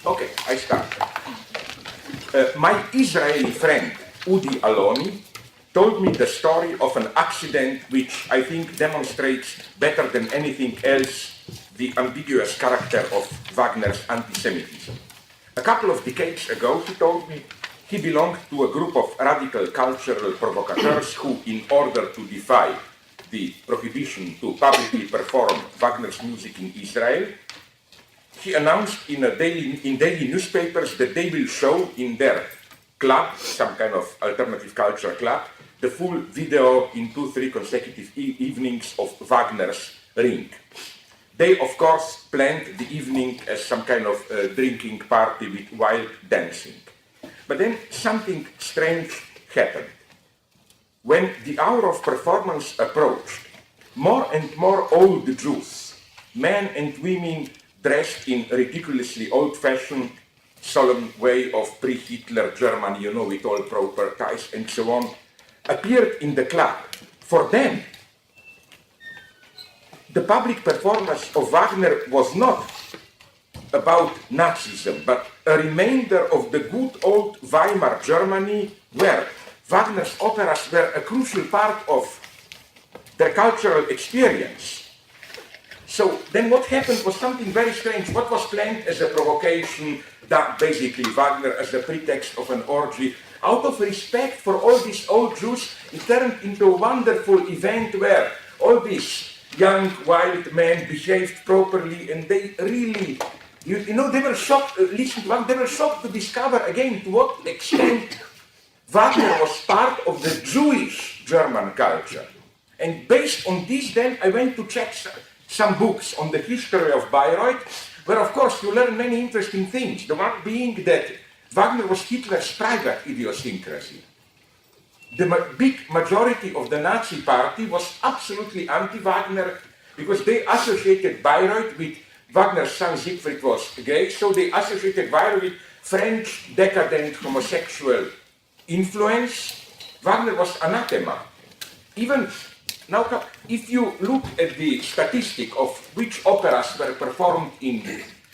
Okay, I start. My Israeli friend, Udi Aloni, told me the story of an accident which I think demonstrates better than anything else the ambiguous character of Wagner's anti-Semitism. A couple of decades ago, he told me he belonged to a group of radical cultural provocateurs who, in order to defy the prohibition to publicly perform Wagner's music in Israel, he announced in daily newspapers that they will show in their club, some kind of alternative culture club, the full video in 2-3 consecutive evenings of Wagner's Ring. They, of course, planned the evening as some kind of drinking party with wild dancing. But then something strange happened. When the hour of performance approached, more and more old Jews, men and women dressed in ridiculously old-fashioned, solemn way of pre-Hitler Germany, you know, with all proper ties and so on, appeared in the club. For them, the public performance of Wagner was not about Nazism, but a remainder of the good old Weimar Germany, where Wagner's operas were a crucial part of their cultural experience. So then what happened was something very strange. What was planned as a provocation, that basically Wagner as a pretext of an orgy, out of respect for all these old Jews, it turned into a wonderful event where all these young, wild men behaved properly, and they really, you know, they were shocked, listen to Wagner, they were shocked to discover again to what extent Wagner was part of the Jewish German culture. And based on this then, I went to check some books on the history of Bayreuth, where of course you learn many interesting things. The one being that Wagner was Hitler's private idiosyncrasy. The big majority of the Nazi party was absolutely anti-Wagner because they associated Bayreuth with Wagner's son Siegfried was gay, so they associated Bayreuth with French decadent homosexual influence. Wagner was anathema. Even now, if you look at the statistic of which operas were performed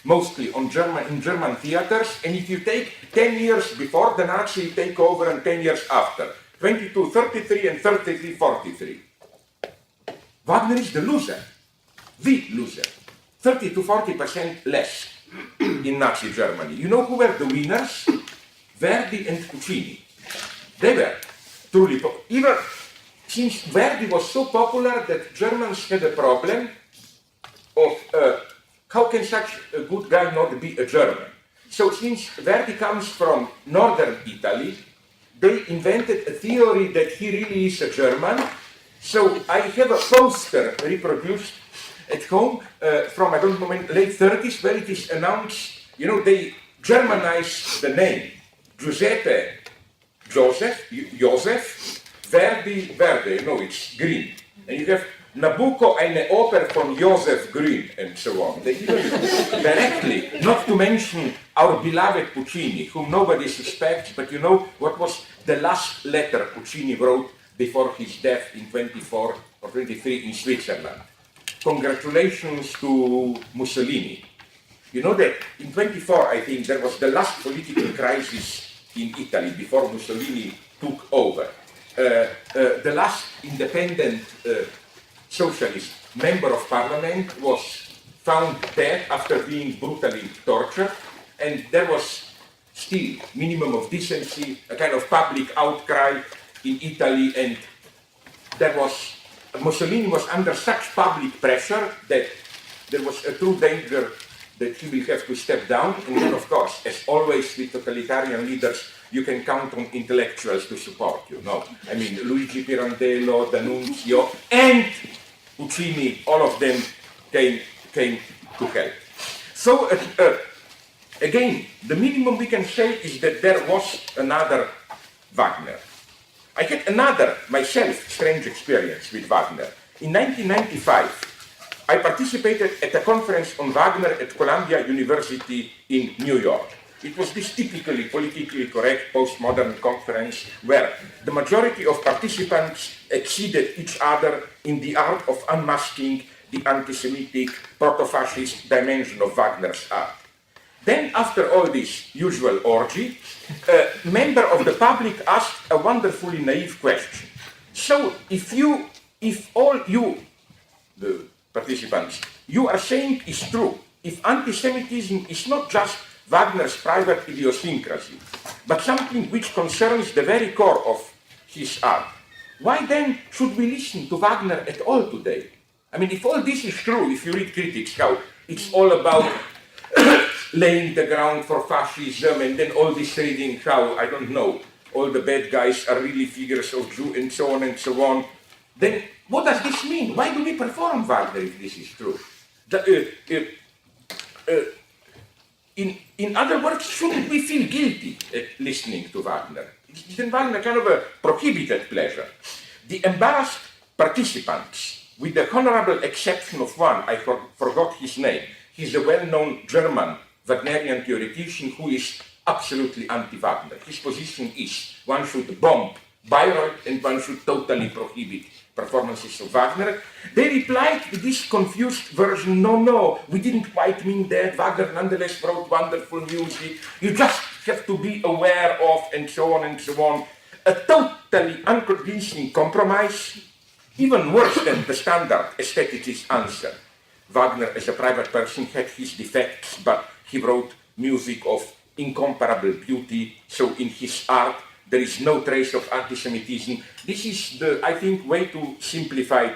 mostly in German theaters, and if you take 10 years before the Nazi takeover and 10 years after, 22-33 and 33-43, Wagner is the loser, 30 to 40% less in Nazi Germany. You know who were the winners? Verdi and Puccini. They were truly even since Verdi was so popular that Germans had a problem of how can such a good guy not be a German? So since Verdi comes from northern Italy, they invented a theory that he really is a German. So I have a poster reproduced at home from, I don't know, late 30s, where it is announced, you know, they Germanized the name. Giuseppe, Joseph, Verdi, you know, it's green. And you have Nabucco, eine Oper from Joseph Green, and so on. They even directly, not to mention our beloved Puccini, whom nobody suspects, but you know what was the last letter Puccini wrote before his death in 24 or 23 in Switzerland? Congratulations to Mussolini. You know that in 24, I think, there was the last political crisis in Italy before Mussolini took over. The last independent socialist member of parliament was found dead after being brutally tortured, and there was still minimum of decency, a kind of public outcry in Italy, and there was Mussolini was under such public pressure that there was a true danger that he will have to step down. And then, of course, as always with totalitarian leaders, you can count on intellectuals to support you. No, I mean Luigi Pirandello, D'Annunzio, and Puccini, all of them came to help. So again, the minimum we can say is that there was another Wagner. I had another, myself, strange experience with Wagner. In 1995, I participated at a conference on Wagner at Columbia University in New York. It was this typically politically correct postmodern conference where the majority of participants exceeded each other in the art of unmasking the anti-Semitic, proto-fascist dimension of Wagner's art. Then, after all this usual orgy, a member of the public asked a wonderfully naive question. So, if all you, the participants, you are saying is true, if anti-Semitism is not just Wagner's private idiosyncrasy, but something which concerns the very core of his art, why then should we listen to Wagner at all today? I mean, if all this is true, if you read critics, how it's all about laying the ground for fascism, and then all this reading how, I don't know, all the bad guys are really figures of Jew, and so on and so on, then what does this mean? Why do we perform Wagner if this is true? In other words, shouldn't we feel guilty at listening to Wagner? Isn't Wagner kind of a prohibited pleasure? The embarrassed participants, with the honorable exception of one, I forgot his name, he's a well-known German Wagnerian theoretician who is absolutely anti-Wagner. His position is one should bomb Bayreuth and one should totally prohibit performances of Wagner. They replied with this confused version, no, we didn't quite mean that. Wagner nonetheless wrote wonderful music. You just have to be aware of, and so on and so on. A totally unconvincing compromise, even worse than the standard aestheticist answer. Wagner, as a private person, had his defects, but he wrote music of incomparable beauty, so in his art there is no trace of anti-Semitism. This is the, I think, way too simplified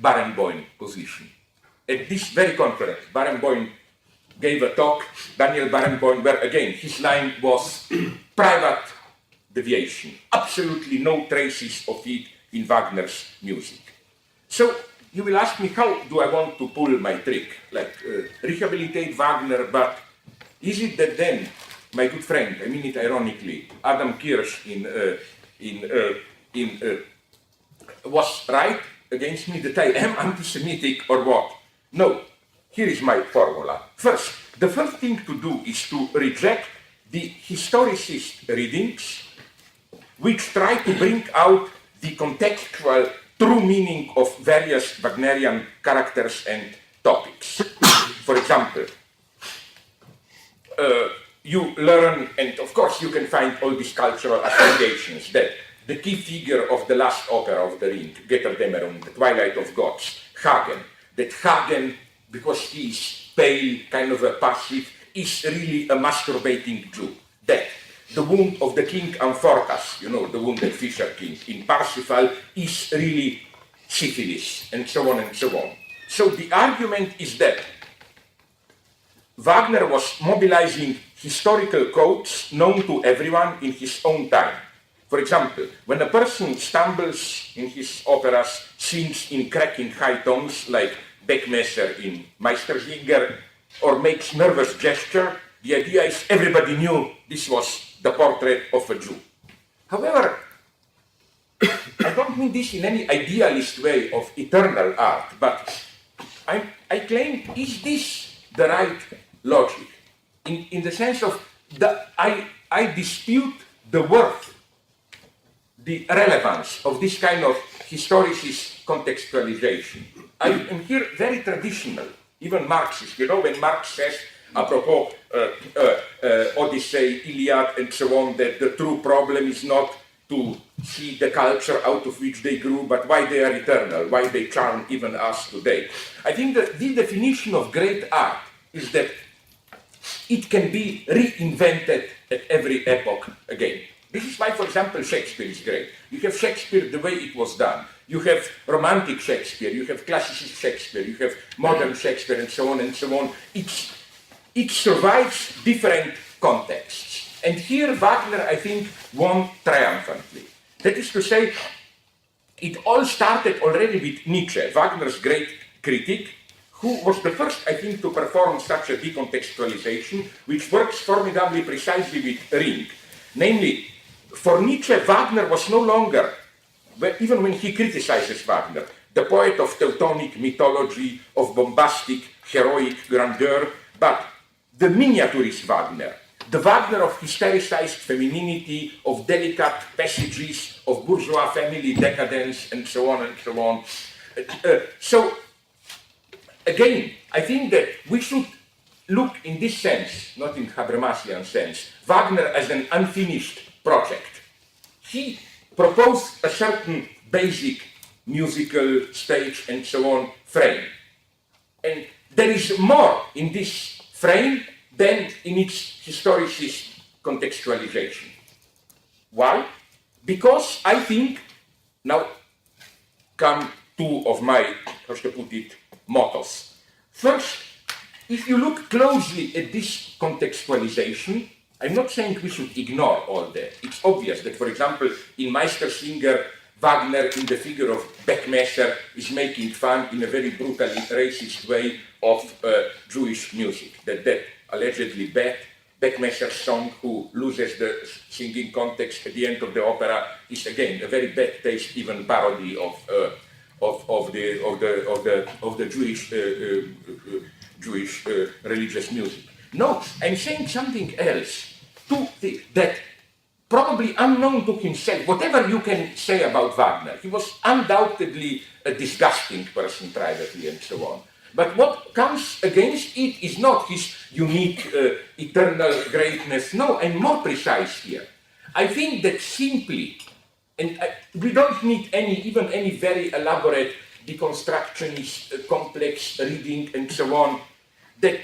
Barenboim position. At this very conference, Barenboim gave a talk, Daniel Barenboim, where again his line was private deviation. Absolutely no traces of it in Wagner's music. So you will ask me, how do I want to pull my trick? Like rehabilitate Wagner, but is it that then, my good friend, I mean it ironically, Adam Kirsch was right against me that I am anti-Semitic or what? No, here is my formula. First, the first thing to do is to reject the historicist readings which try to bring out the contextual true meaning of various Wagnerian characters and topics. For example, you learn, and of course you can find all these cultural associations, that the key figure of the last opera of the Ring, Götterdämmerung, the Twilight of Gods, Hagen, that Hagen, because he is pale, kind of a passive, is really a masturbating Jew. That the wound of the king Amfortas, the wounded fisher king in Parsifal, is really syphilis, and so on and so on. So the argument is that Wagner was mobilizing historical codes known to everyone in his own time. For example, when a person stumbles in his operas, sings in cracking high tones like Beckmesser in Meistersinger, or makes nervous gesture, the idea is everybody knew this was the portrait of a Jew. However, I don't mean this in any idealist way of eternal art, but I claim, is this the right logic? In the sense of, I dispute the worth, the relevance of this kind of historicist contextualization. I am here very traditional, even Marxist. When Marx says, apropos Odyssey, Iliad, and so on, that the true problem is not to see the culture out of which they grew, but why they are eternal, why they charm even us today. I think that the definition of great art is that it can be reinvented at every epoch again. This is why, for example, Shakespeare is great. You have Shakespeare the way it was done. You have Romantic Shakespeare, you have Classicist Shakespeare, you have Modern Shakespeare, and so on and so on. It survives different contexts. And here Wagner, I think, won triumphantly. That is to say, it all started already with Nietzsche, Wagner's great critic, who was the first, I think, to perform such a decontextualization, which works formidably precisely with Ring. Namely, for Nietzsche, Wagner was no longer, even when he criticizes Wagner, the poet of Teutonic mythology, of bombastic, heroic grandeur, but the miniaturist Wagner, the Wagner of hystericized femininity, of delicate passages, of bourgeois family decadence, and so on and so on. So, again, I think that we should look in this sense, not in Habermasian sense, Wagner as an unfinished project. He proposed a certain basic musical, stage, and so on frame. And there is more in this frame than in its historicist contextualization. Why? Because I think, now come two of my, how should I put it, mottos. First, if you look closely at this contextualization, I'm not saying we should ignore all that. It's obvious that, for example, in Meistersinger, Wagner, in the figure of Beckmesser, is making fun in a very brutally racist way of Jewish music. That allegedly Beckmesser's song, who loses the singing context at the end of the opera, is again a very bad taste, even parody of the Jewish religious music. No, I'm saying something else. That probably unknown to himself, whatever you can say about Wagner, he was undoubtedly a disgusting person privately and so on. But what comes against it is not his unique, eternal greatness. No, I'm more precise here. I think that simply, and we don't need even any very elaborate deconstructionist, complex reading and so on, that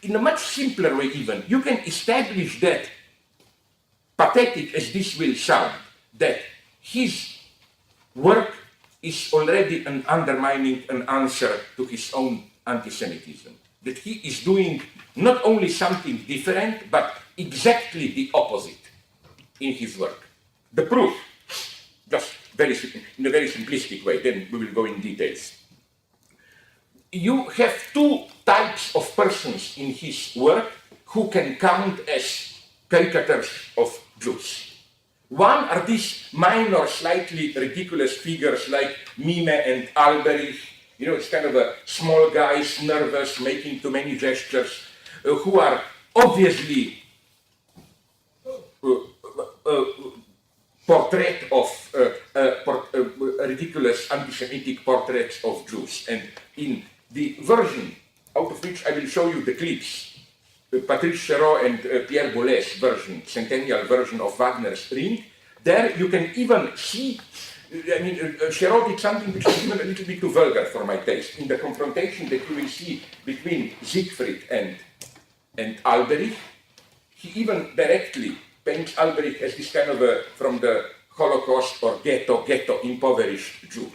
in a much simpler way even, you can establish that, pathetic as this will sound, that his work is already undermining an answer to his own anti-Semitism. That he is doing not only something different, but exactly the opposite in his work. The proof, just in a very simplistic way, then we will go in details. You have two types of persons in his work who can count as caricatures of Jews. One are these minor, slightly ridiculous figures like Mime and Alberich. You know, it's kind of a small guys, nervous, making too many gestures, who are obviously ridiculous anti-Semitic portraits of Jews. And in the version out of which I will show you the clips, Patrice Chéreau and Pierre Boulez's version, centennial version of Wagner's Ring, there you can even see, Chéreau did something which is even a little bit too vulgar for my taste. In the confrontation that you will see between Siegfried and Alberich, he even directly paints Alberich as this kind of a, from the Holocaust or ghetto, impoverished Jew.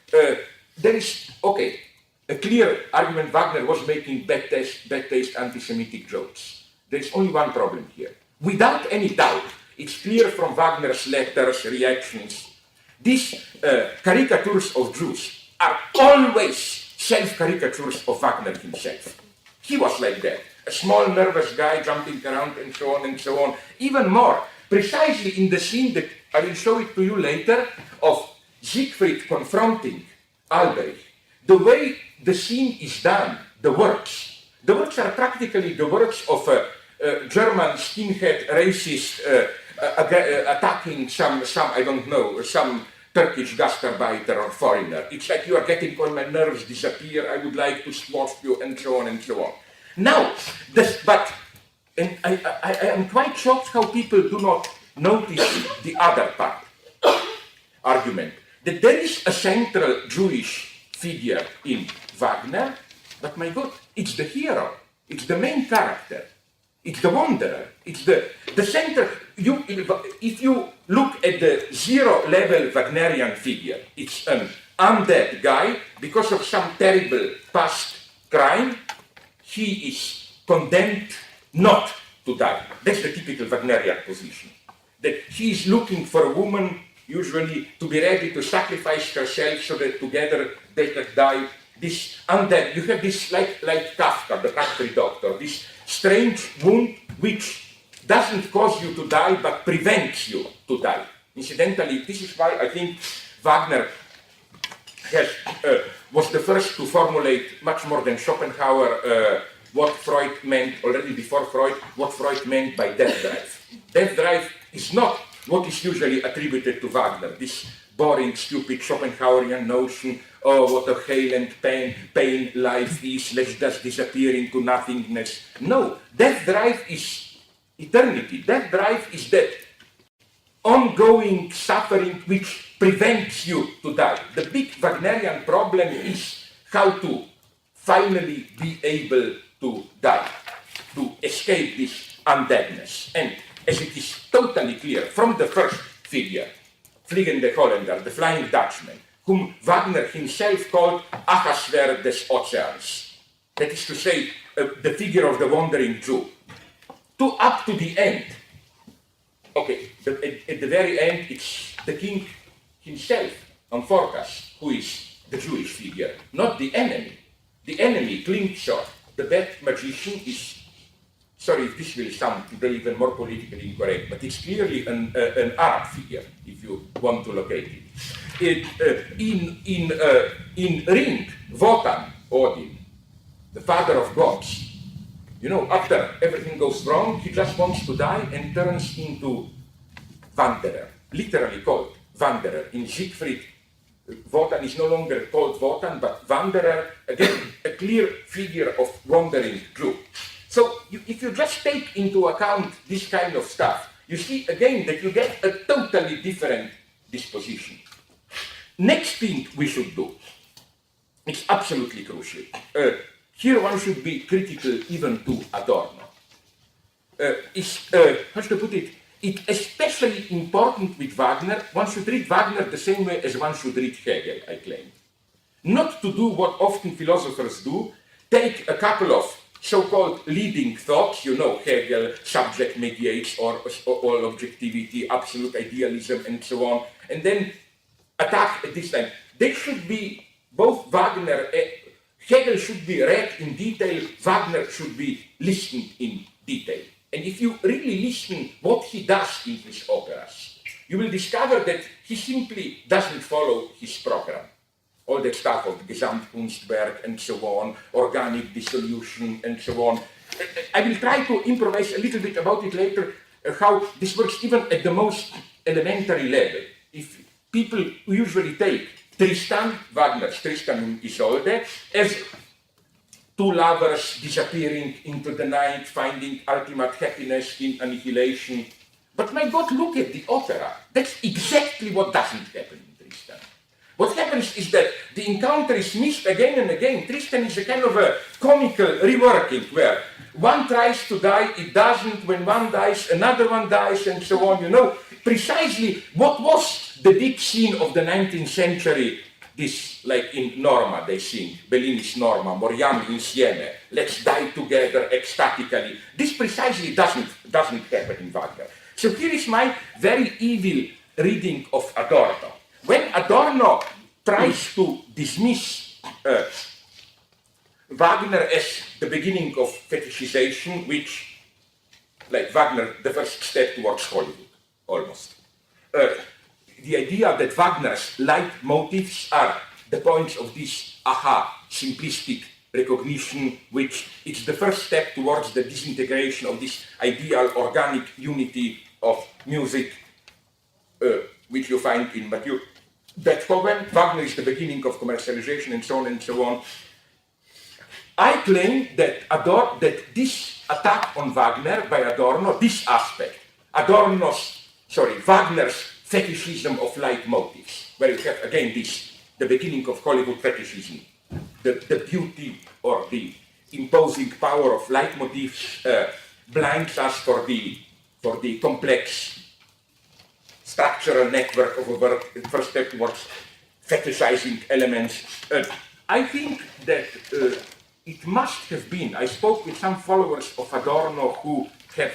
There is, okay, a clear argument Wagner was making bad taste anti-Semitic jokes. There's only one problem here. Without any doubt, it's clear from Wagner's letters, reactions, these caricatures of Jews are always self-caricatures of Wagner himself. He was like that, a small nervous guy jumping around and so on and so on. Even more, precisely in the scene that I will show it to you later, of Siegfried confronting Alberich, the way the scene is done, the works are practically the works of a German skinhead racist attacking some I don't know, some Turkish gastarbeiter or foreigner. It's like you are getting all my nerves disappear, I would like to squash you, and so on and so on. Now, and I am quite shocked how people do not notice the other part, argument, that there is a central Jewish figure in Wagner, but my God, it's the hero, it's the main character, it's the wanderer, it's the center. If you look at the zero-level Wagnerian figure, it's an undead guy, because of some terrible past crime, he is condemned not to die. That's the typical Wagnerian position. That he is looking for a woman, usually to be ready to sacrifice herself so that together they can die. This undead, you have this like Kafka, the country doctor, this strange wound which doesn't cause you to die but prevents you to die. Incidentally, this is why I think Wagner was the first to formulate, much more than Schopenhauer, what Freud meant, already before Freud, what Freud meant by death drive. Death drive is not what is usually attributed to Wagner, this boring, stupid Schopenhauerian notion, oh, what a hell and pain life is, let's just disappear into nothingness. No, that drive is eternity. That drive is that ongoing suffering which prevents you to die. The big Wagnerian problem is how to finally be able to die, to escape this undeadness. And as it is totally clear from the first figure, Fliegende Holländer, the Flying Dutchman, whom Wagner himself called Ahasver des Ozeans, that is to say, the figure of the wandering Jew, up to the end. Okay, at the very end, it's the king himself, Amphorkas, who is the Jewish figure, not the enemy. The enemy, Klingshor, the bad magician, is, sorry if this will sound even more politically incorrect, but it's clearly an Arab figure, if you want to locate it. In Ring, Wotan, Odin, the father of gods, you know, after everything goes wrong, he just wants to die and turns into Wanderer, literally called Wanderer. In Siegfried, Wotan is no longer called Wotan, but Wanderer, again, a clear figure of wandering Jew. So if you just take into account this kind of stuff, you see again that you get a totally different disposition. Next thing we should do, it's absolutely crucial. Here one should be critical even to Adorno. How to put it? It's especially important with Wagner. One should read Wagner the same way as one should read Hegel, I claim. Not to do what often philosophers do, take a couple of so-called leading thoughts, you know, Hegel, subject mediates, or all objectivity, absolute idealism, and so on, and then attack at this time. They should be, both Wagner, Hegel should be read in detail, Wagner should be listened in detail. And if you really listen what he does in his operas, you will discover that he simply doesn't follow his program. All that stuff of Gesamtkunstwerk and so on, organic dissolution and so on. I will try to improvise a little bit about it later, how this works even at the most elementary level. If people usually take Tristan, Wagner's Tristan und Isolde, as two lovers disappearing into the night, finding ultimate happiness in annihilation. But my God, look at the opera. That's exactly what doesn't happen in Tristan. What happens is that the encounter is missed again and again. Tristan is a kind of a comical reworking where one tries to die, it doesn't. When one dies, another one dies, and so on. You know, precisely what was the big scene of the 19th century. This, like in Norma, they sing, Bellini's Norma, moriamo insieme, let's die together ecstatically. This precisely doesn't happen in Wagner. So here is my very evil reading of Adorno. When Adorno tries to dismiss Wagner as the beginning of fetishization, which, like Wagner, the first step towards Hollywood, almost. The idea that Wagner's leitmotifs are the points of this simplistic recognition, which is the first step towards the disintegration of this ideal organic unity of music, which you find in Mathieu Beethoven. Wagner is the beginning of commercialization, and so on and so on. I claim that this attack on Wagner by Adorno, this aspect, Wagner's fetishism of leitmotifs, where you have again the beginning of Hollywood fetishism, the beauty or the imposing power of leitmotifs blinds us for the complex structural network of a work, first step towards fetishizing elements. I think that it must have been, I spoke with some followers of Adorno who have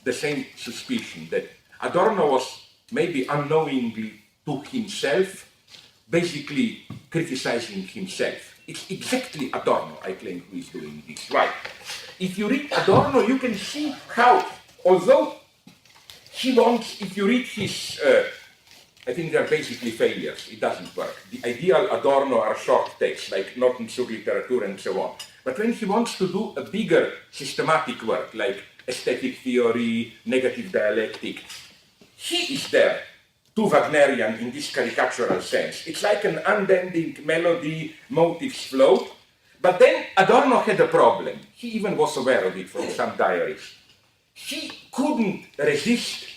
the same suspicion, that Adorno was maybe unknowingly to himself, basically criticizing himself. It's exactly Adorno, I claim, who is doing this. Right. If you read Adorno, you can see how, although he wants, if you read his, I think they're basically failures, it doesn't work. The ideal Adorno are short texts, like Norton zur Literatur and so on. But when he wants to do a bigger systematic work, like aesthetic theory, negative dialectic, he is there too Wagnerian in this caricatural sense. It's like an unending melody, motifs flow. But then Adorno had a problem. He even was aware of it from some diaries. He couldn't resist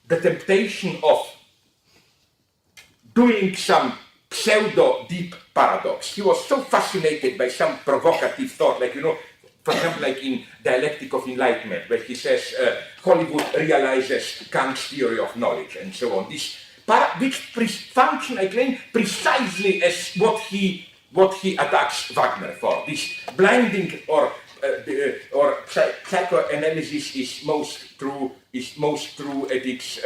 the temptation of doing some pseudo-deep paradox. He was so fascinated by some provocative thought, like, for example, like in Dialectic of Enlightenment, where he says Hollywood realizes Kant's theory of knowledge, and so on. Which function, I claim, precisely as what he attacks Wagner for. This blinding or psychoanalysis is most true at its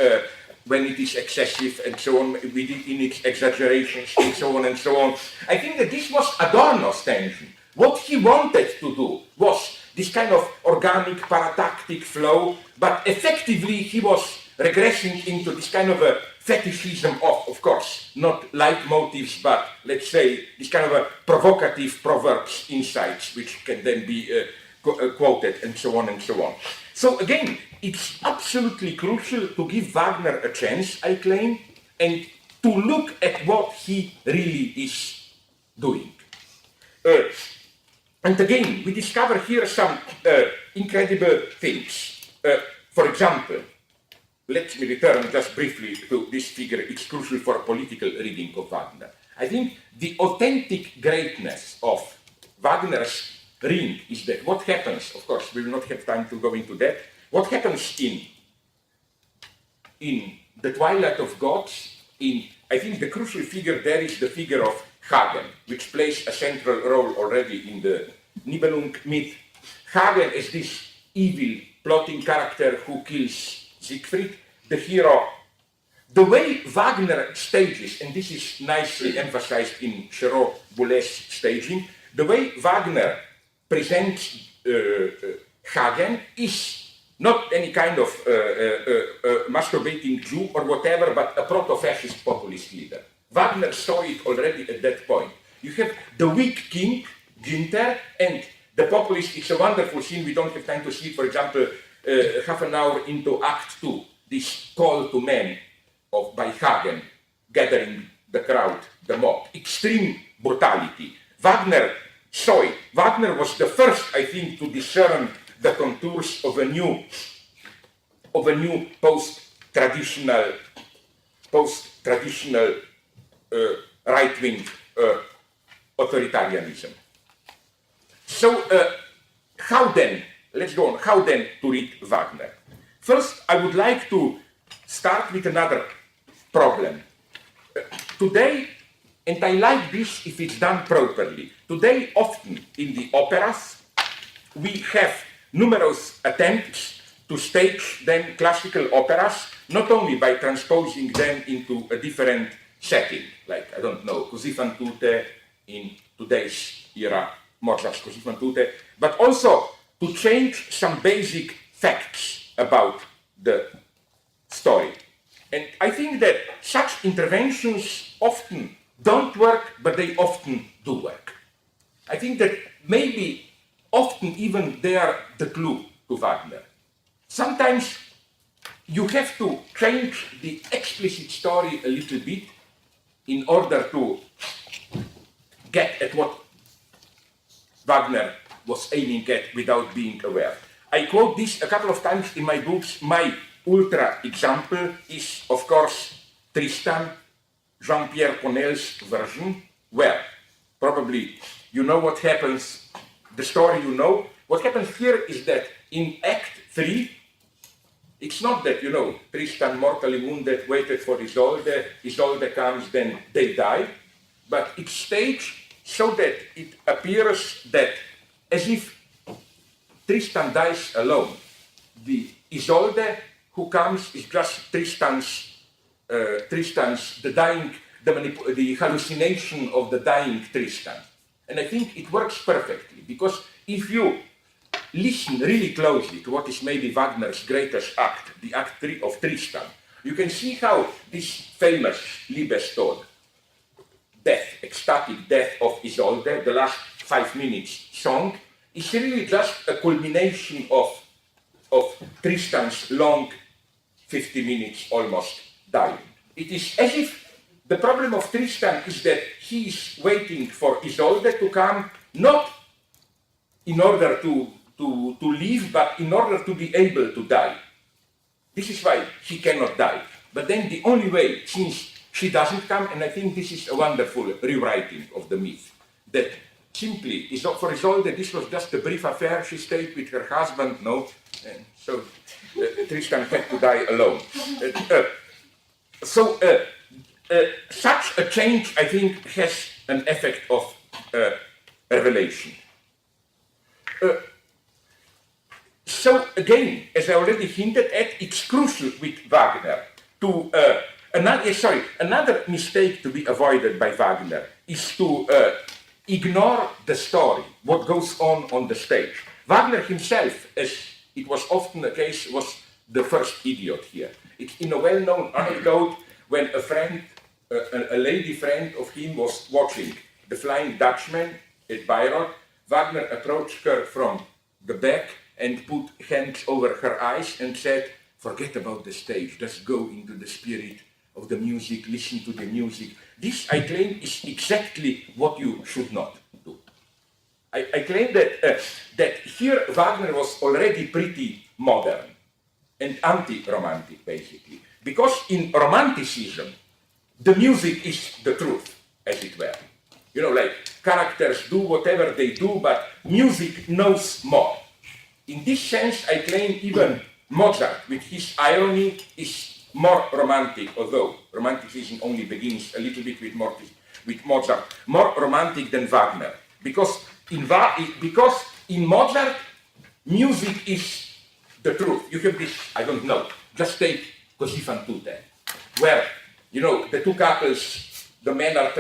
when it is excessive and so on, in its exaggerations and so on and so on. I think that this was Adorno's tension. What he wanted to do was this kind of organic paratactic flow, but effectively he was regressing into this kind of a fetishism of course, not leitmotifs, but let's say this kind of a provocative proverbs, insights, which can then be quoted and so on and so on. So again, it's absolutely crucial to give Wagner a chance, I claim, and to look at what he really is doing. And again, we discover here some incredible things. For example, let me return just briefly to this figure. It's crucial for a political reading of Wagner. I think the authentic greatness of Wagner's Ring is that what happens, of course, we will not have time to go into that, what happens in the Twilight of God, I think the crucial figure there is the figure of Hagen, which plays a central role already in the Nibelung myth. Hagen is this evil, plotting character who kills Siegfried, the hero. The way Wagner stages, and this is nicely emphasized in Chéreau-Boulet's staging, the way Wagner presents Hagen is not any kind of masturbating Jew or whatever, but a proto-fascist populist leader. Wagner saw it already at that point. You have the weak king, Günther, and the populist. It's a wonderful scene. We don't have time to see it. For example, half an hour into Act 2, this call to men by Hagen, gathering the crowd, the mob. Extreme brutality. Wagner saw it. Wagner was the first, I think, to discern the contours of a new post-traditional right-wing authoritarianism. So how then, let's go on, how then to read Wagner? First, I would like to start with another problem. Today, and I like this if it's done properly, today often in the operas, we have numerous attempts to stage then classical operas, not only by transposing them into a different setting, like, I don't know, Così fan tutte in today's era, Mozart's Così fan tutte, but also to change some basic facts about the story. And I think that such interventions often don't work, but they often do work. I think that maybe often even they are the clue to Wagner. Sometimes you have to change the explicit story a little bit in order to get at what Wagner was aiming at without being aware. I quote this a couple of times in my books. My ultra example is, of course, Tristan, Jean-Pierre Ponel's version, where probably you know what happens, the story you know. What happens here is that in Act 3, it's not that, Tristan mortally wounded, waited for Isolde, Isolde comes, then they die, but it's staged so that it appears that as if Tristan dies alone. The Isolde who comes is just Tristan's, the hallucination of the dying Tristan. And I think it works perfectly, because if you listen really closely to what is maybe Wagner's greatest act, the Act 3 of Tristan, you can see how this famous Liebestod, death, ecstatic death of Isolde, the last 5 minutes song, is really just a culmination of Tristan's long 50 minutes almost dying. It is as if the problem of Tristan is that he is waiting for Isolde to come, not in order to live, but in order to be able to die. This is why he cannot die. But then the only way, since she doesn't come, and I think this is a wonderful rewriting of the myth, that simply, for Isolde, this was just a brief affair. She stayed with her husband, no, and so Tristan had to die alone. Such a change, I think, has an effect of revelation. So again, as I already hinted at, it's crucial with Wagner to another mistake to be avoided by Wagner is to ignore the story, what goes on the stage. Wagner himself, as it was often the case, was the first idiot here. It's in a well-known anecdote when a friend, a lady friend of him was watching The Flying Dutchman at Bayreuth. Wagner approached her from the back and put hands over her eyes and said, "Forget about the stage, just go into the spirit of the music, listen to the music." This, I claim, is exactly what you should not do. I claim that here Wagner was already pretty modern and anti-romantic, basically. Because in Romanticism, the music is the truth, as it were. You know, like characters do whatever they do, but music knows more. In this sense, I claim even Mozart, with his irony, is more romantic, although Romanticism only begins a little bit with Mozart, more romantic than Wagner. Because in Mozart, music is the truth. You have this, I don't know, just take Così fan tutte, where, you know, the two couples, the men are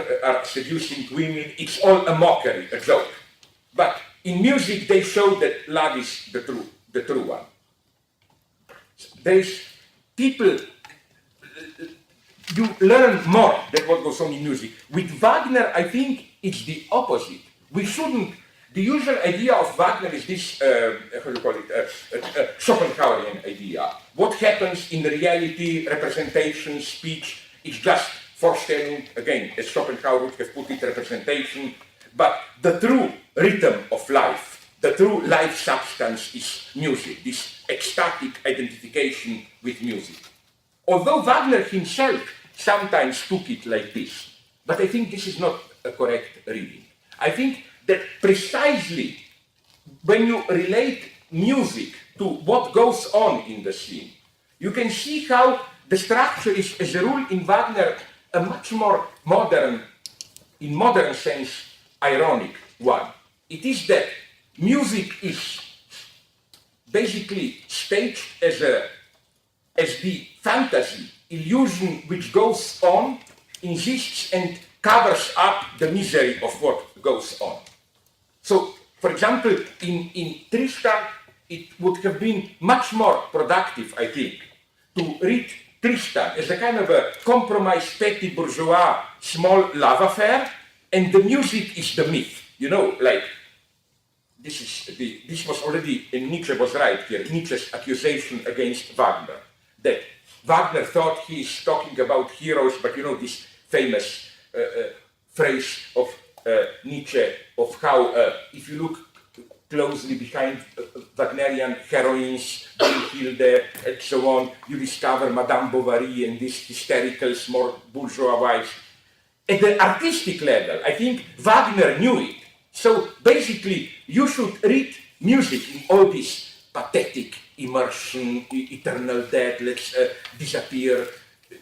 seducing women, it's all a mockery, a joke. But in music, they show that love is the true one. There's people, you learn more than what goes on in music. With Wagner, I think it's the opposite. We shouldn't, the usual idea of Wagner is this, Schopenhauerian idea. What happens in reality, representation, speech, is just Vorstellung, again, as Schopenhauer would have put it, representation. But the true rhythm of life, the true life substance is music, this ecstatic identification with music. Although Wagner himself sometimes took it like this, but I think this is not a correct reading. I think that precisely when you relate music to what goes on in the scene, you can see how the structure is, as a rule, in Wagner, a much more modern, in modern sense, ironic one. It is that music is basically staged as the fantasy, illusion which goes on, insists and covers up the misery of what goes on. So, for example, in Tristan, it would have been much more productive, I think, to read Tristan as a kind of a compromised petty bourgeois small love affair, and the music is the myth. You know, like, this was already, and Nietzsche was right here, Nietzsche's accusation against Wagner, that Wagner thought he is talking about heroes, but you know this famous phrase of Nietzsche of how if you look closely behind Wagnerian heroines, Brunhilde, and so on, you discover Madame Bovary and these hysterical, more bourgeois wives. At the artistic level, I think Wagner knew it. So basically, you should read music in all this pathetic immersion, eternal death, let's disappear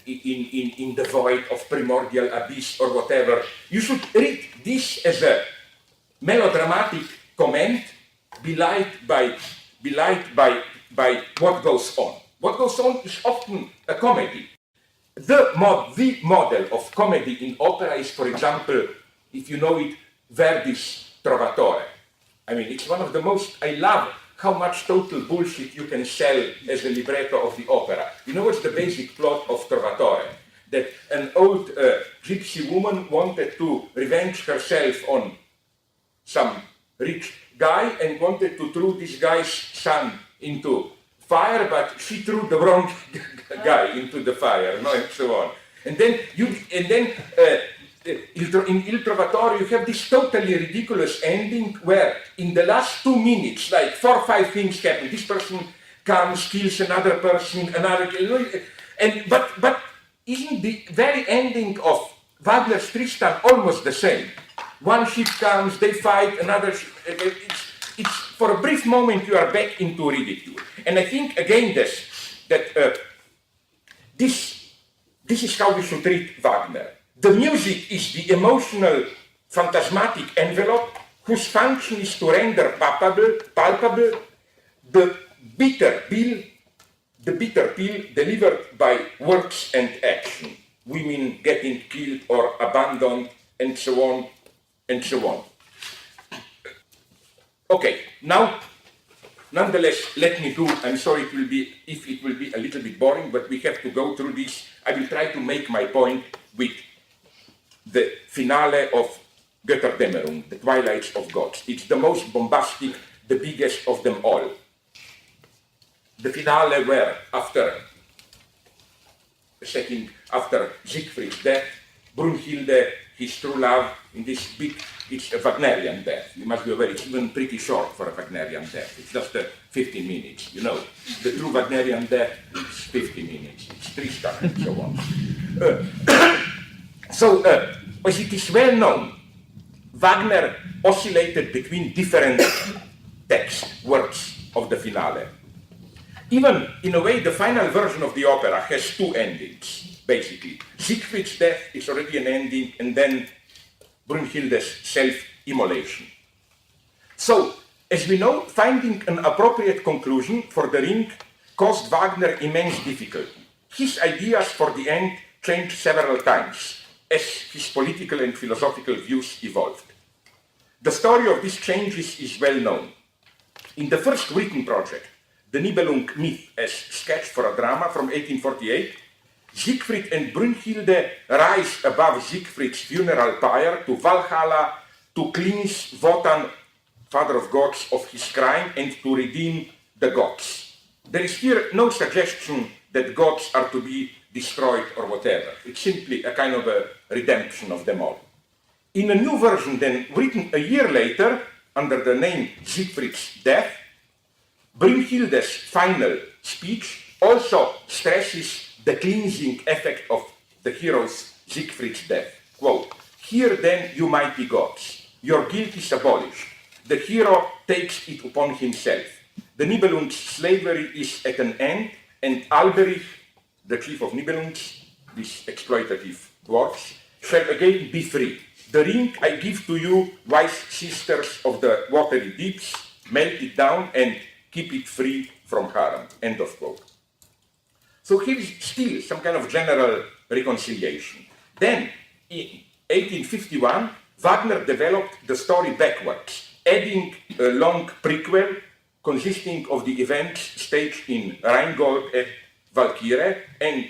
in the void of primordial abyss or whatever. You should read this as a melodramatic comment belied by what goes on. What goes on is often a comedy. The model of comedy in opera is, for example, if you know it, Verdi's Trovatore. I mean, it's one of the most, I love how much total bullshit you can sell as a libretto of the opera. You know what's the basic plot of Trovatore? That an old gypsy woman wanted to revenge herself on some rich guy and wanted to throw this guy's son into fire, but she threw the wrong guy into the fire, no, and so on. And then in Il Trovatore, you have this totally ridiculous ending where in the last 2 minutes, like 4 or 5 things happen. This person comes, kills another person, but isn't the very ending of Wagner's Tristan almost the same? One ship comes, they fight, another ship, it's for a brief moment you are back into ridicule. And I think again this is how we should treat Wagner. The music is the emotional, phantasmatic envelope whose function is to render palpable the bitter pill delivered by words and action. Women getting killed or abandoned, and so on, and so on. Okay, now, nonetheless, let me do, I'm sorry it will be a little bit boring, but we have to go through this. I will try to make my point with the finale of Götterdämmerung, the Twilight of God. It's the most bombastic, the biggest of them all. The finale where, after Siegfried's death, Brunhilde, his true love, in this big, it's a Wagnerian death. You must be aware, it's even pretty short for a Wagnerian death. It's just 15 minutes, you know. The true Wagnerian death is 50 minutes. It's Tristan and so on. As it is well known, Wagner oscillated between different text, words of the finale. Even, in a way, the final version of the opera has 2 endings, basically. Siegfried's death is already an ending, and then Brunhilde's self-immolation. So, as we know, finding an appropriate conclusion for the ring caused Wagner immense difficulty. His ideas for the end changed several times as his political and philosophical views evolved. The story of these changes is well known. In the first written project, the Nibelung myth as sketch for a drama from 1848, Siegfried and Brunhilde rise above Siegfried's funeral pyre to Valhalla to cleanse Wotan, father of gods, of his crime and to redeem the gods. There is here no suggestion that gods are to be destroyed or whatever. It's simply a kind of a redemption of them all. In a new version then, written a year later, under the name Siegfried's Death, Brunhilde's final speech also stresses the cleansing effect of the hero's Siegfried's death. Quote, "Here then, you mighty gods, your guilt is abolished. The hero takes it upon himself. The Nibelung's slavery is at an end, and Alberich, the chief of Nibelungs, these exploitative dwarfs, shall again be free. The ring I give to you, wise sisters of the watery deeps, melt it down and keep it free from harm." End of quote. So here is still some kind of general reconciliation. Then, in 1851, Wagner developed the story backwards, adding a long prequel consisting of the events staged in Rheingold and Valkyrie and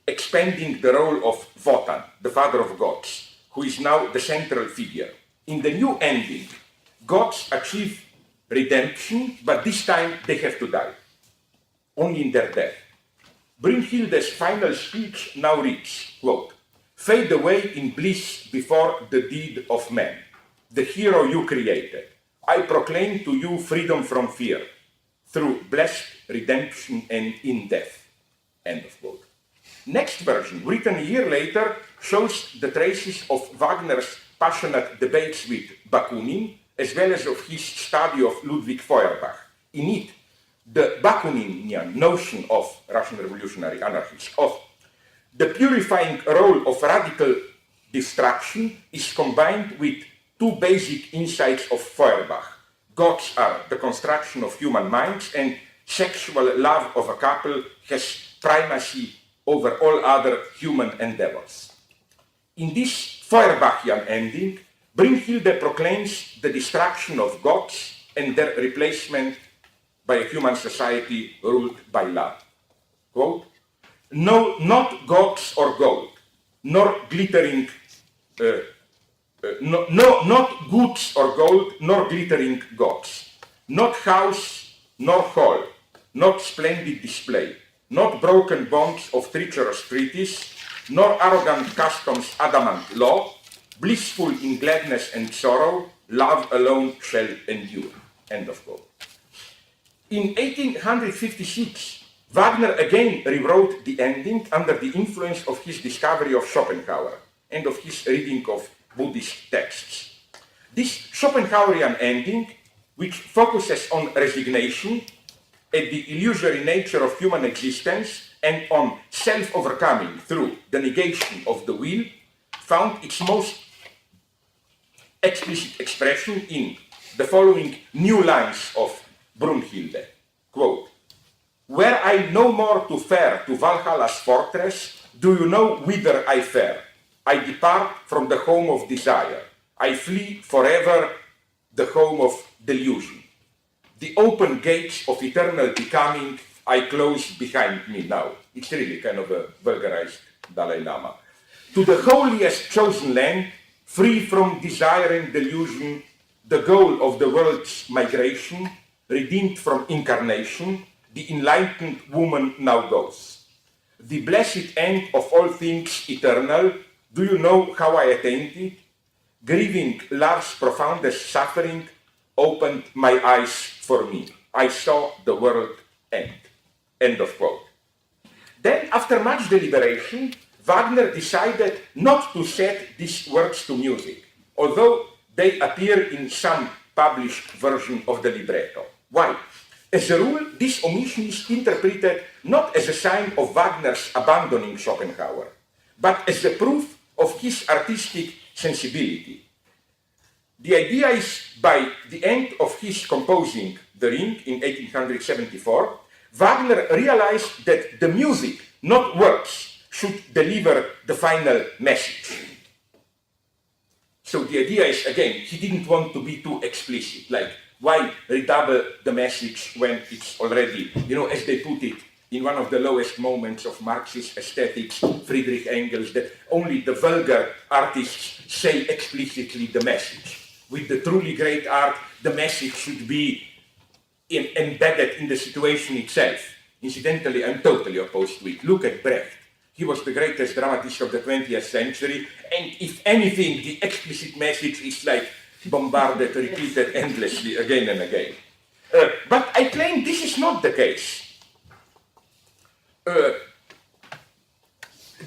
expanding the role of Wotan, the father of gods, who is now the central figure. In the new ending, gods achieve redemption, but this time they have to die, only in their death. Brunhilde's final speech now reads, quote, "Fade away in bliss before the deed of man, the hero you created. I proclaim to you freedom from fear, through blessed redemption and in death." End of quote. Next version, written a year later, shows the traces of Wagner's passionate debates with Bakunin, as well as of his study of Ludwig Feuerbach. In it, the Bakuninian notion of Russian revolutionary anarchists, of the purifying role of radical destruction, is combined with 2 basic insights of Feuerbach. Gods are the construction of human minds, and sexual love of a couple has primacy over all other human endeavors. In this Feuerbachian ending, Brunhilde proclaims the destruction of gods and their replacement by a human society ruled by love. Quote, "No, not gods or gold, nor glittering, not goods or gold, nor glittering gods, not house nor hall, not splendid display, not broken bonds of treacherous treaties, nor arrogant customs' adamant law, blissful in gladness and sorrow, love alone shall endure. End of quote. In 1856, Wagner again rewrote the ending under the influence of his discovery of Schopenhauer and of his reading of Buddhist texts. This Schopenhauerian ending, which focuses on resignation at the illusory nature of human existence and on self-overcoming through the negation of the will, found its most explicit expression in the following new lines of Brunhilde, quote, "Were I no more to fare to Valhalla's fortress, do you know whither I fare? I depart from the home of desire. I flee forever the home of delusion. The open gates of eternal becoming I close behind me now." It's really kind of a vulgarized Dalai Lama. "To the holiest chosen land, free from desire and delusion, the goal of the world's migration, redeemed from incarnation, the enlightened woman now goes. The blessed end of all things eternal, do you know how I attained it? Grieving love's profoundest suffering, opened my eyes for me. I saw the world end." End of quote. Then, after much deliberation, Wagner decided not to set these works to music, although they appear in some published version of the libretto. Why? As a rule, this omission is interpreted not as a sign of Wagner's abandoning Schopenhauer, but as a proof of his artistic sensibility. The idea is, by the end of his composing The Ring in 1874, Wagner realized that the music, not words, should deliver the final message. So the idea is, again, he didn't want to be too explicit, like, why redouble the message when it's already, as they put it in one of the lowest moments of Marxist aesthetics, Friedrich Engels, that only the vulgar artists say explicitly the message. With the truly great art, the message should be embedded in the situation itself. Incidentally, I'm totally opposed to it. Look at Brecht. He was the greatest dramatist of the 20th century, and if anything, the explicit message is like bombarded, repeated endlessly again and again. But I claim this is not the case.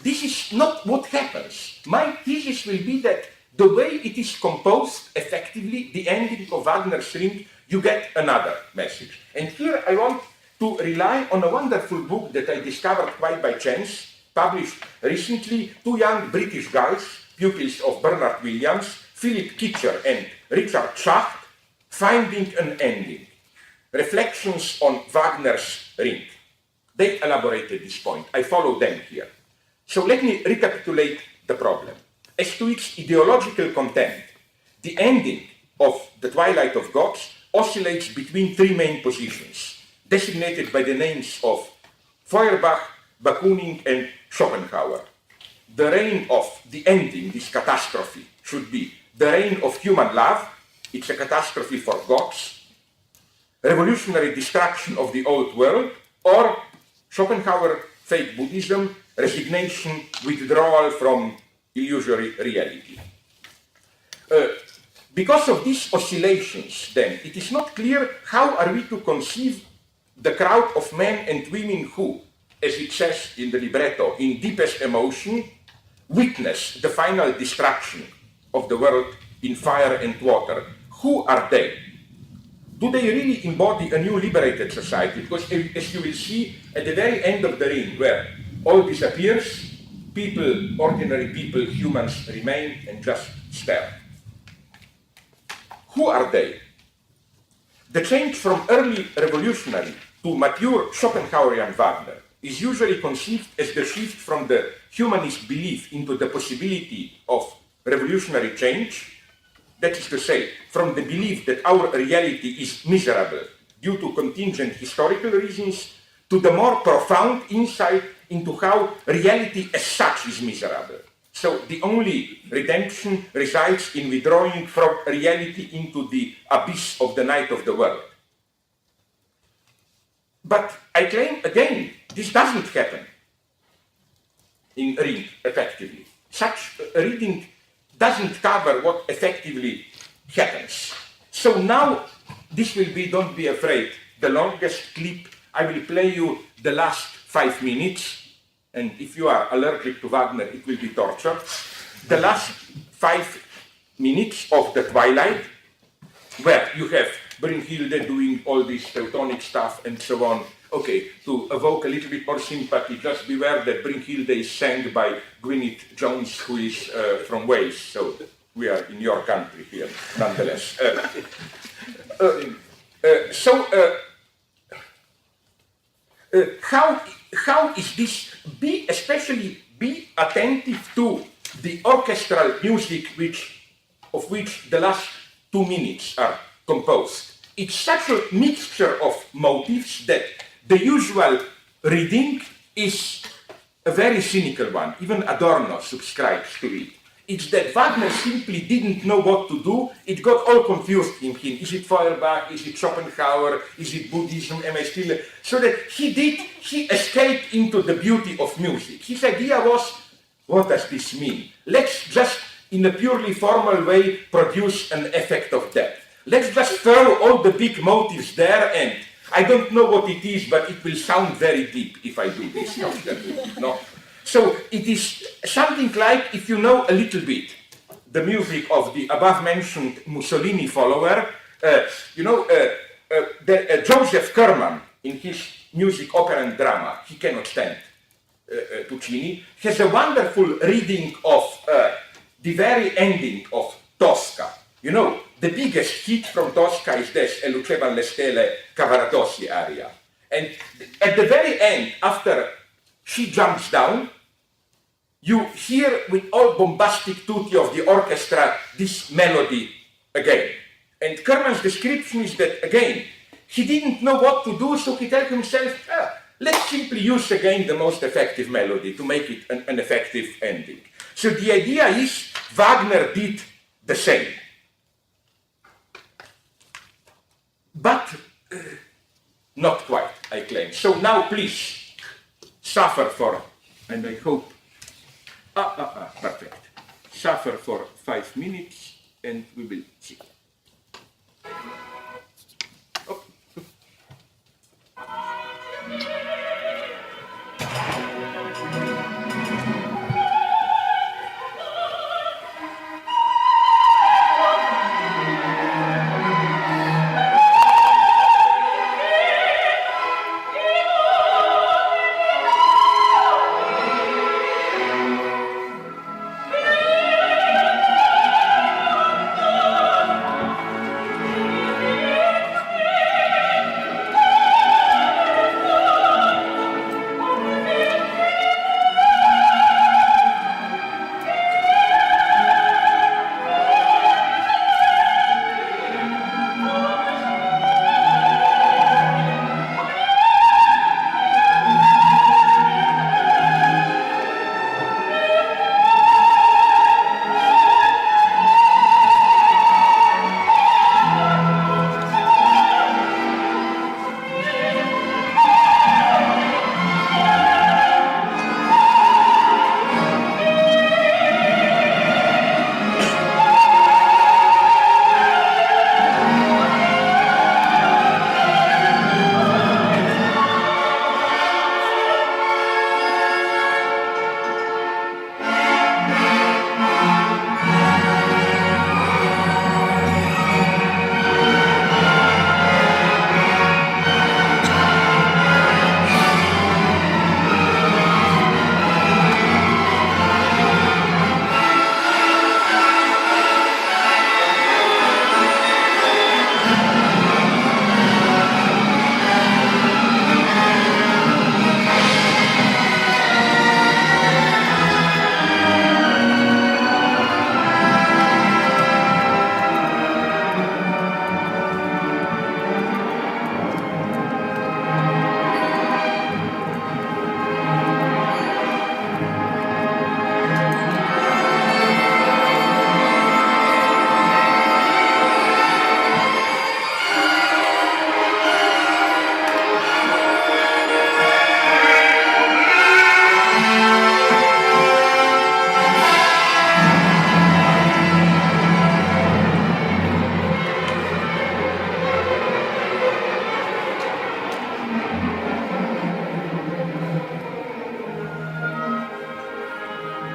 This is not what happens. My thesis will be that the way it is composed effectively, the ending of Wagner's Ring, you get another message. And here I want to rely on a wonderful book that I discovered quite by chance, published recently, two young British guys, pupils of Bernard Williams, Philip Kitcher and Richard Schacht, Finding an Ending, Reflections on Wagner's Ring. They elaborated this point. I follow them here. So let me recapitulate the problem. As to its ideological content, the ending of The Twilight of God oscillates between three main positions, designated by the names of Feuerbach, Bakunin, and Schopenhauer. The reign of the ending, this catastrophe, should be the reign of human love. It's a catastrophe for gods, revolutionary destruction of the old world, or Schopenhauer fake Buddhism, resignation, withdrawal from illusory reality. Because of these oscillations, then, it is not clear how are we to conceive the crowd of men and women who, as it says in the libretto, in deepest emotion, witness the final destruction of the world in fire and water. Who are they? Do they really embody a new liberated society? Because as you will see at the very end of The Ring, where all disappears, people, ordinary people, humans remain and just stare. Who are they? The change from early revolutionary to mature Schopenhauerian Wagner is usually conceived as the shift from the humanist belief into the possibility of revolutionary change. That is to say, from the belief that our reality is miserable due to contingent historical reasons, to the more profound insight into how reality as such is miserable. So the only redemption resides in withdrawing from reality into the abyss of the night of the world. But I claim again, this doesn't happen in Ring effectively. Such a reading doesn't cover what effectively happens. So now this will be, don't be afraid, the longest clip. I will play you the last 5 minutes, and if you are allergic to Wagner, it will be torture. The last 5 minutes of the Twilight, where you have Brünnhilde doing all this Teutonic stuff and so on. Okay, to evoke a little bit more sympathy, just beware that Brünnhilde is sang by Gwyneth Jones, who is from Wales, so we are in your country here, nonetheless. How is this? Be attentive to the orchestral music of which the last 2 minutes are composed. It's such a mixture of motives that the usual reading is a very cynical one. Even Adorno subscribes to it. It's that Wagner simply didn't know what to do. It got all confused in him. Is it Feuerbach? Is it Schopenhauer? Is it Buddhism? Am I still? So that he escaped into the beauty of music. His idea was, what does this mean? Let's just, in a purely formal way, produce an effect of depth. Let's just throw all the big motives there, and I don't know what it is, but it will sound very deep if I do this. No. So it is something like, if you know a little bit the music of the above-mentioned Mussolini follower, Joseph Kerman, in his music, opera and drama, he cannot stand Puccini, has a wonderful reading of the very ending of Tosca. You know, the biggest hit from Tosca is this, E lucevan le stelle Cavaradossi aria. And at the very end, after she jumps down, you hear with all bombastic tutti of the orchestra this melody again. And Kerman's description is that, again, he didn't know what to do, so he told himself, let's simply use again the most effective melody to make it an effective ending. So the idea is Wagner did the same. But not quite, I claim. So now please suffer for, and I hope, perfect. Suffer for 5 minutes and we will see.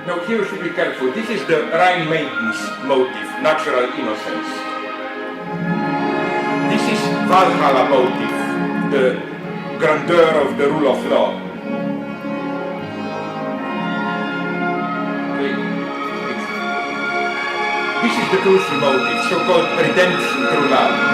Now here we should be careful. This is the Rhine Maiden's motive, natural innocence. This is Valhalla motive, the grandeur of the rule of law. Okay. This is the crucial motive, so-called redemption through love.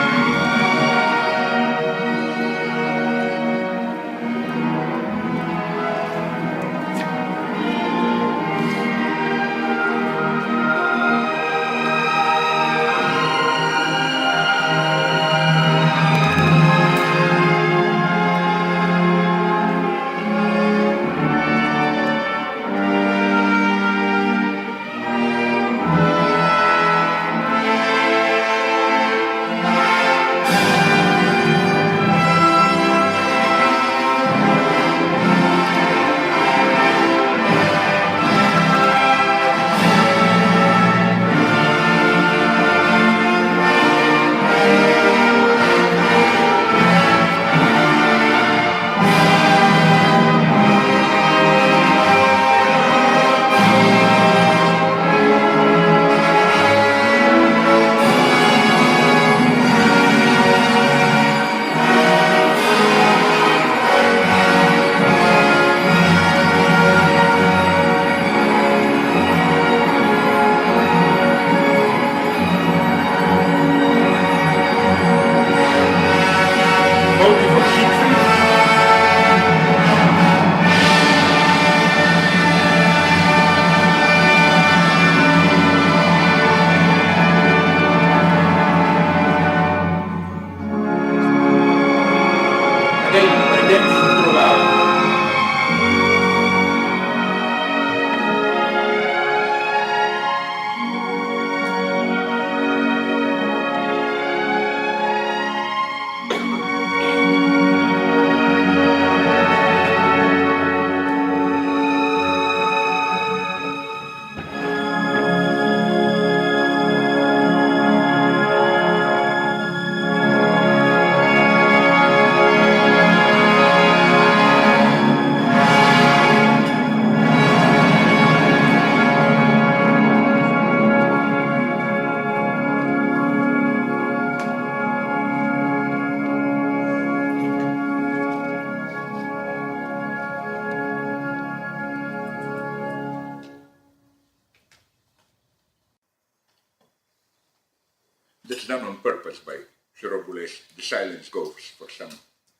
That's done on purpose by Cheroboulet. The silence goes for some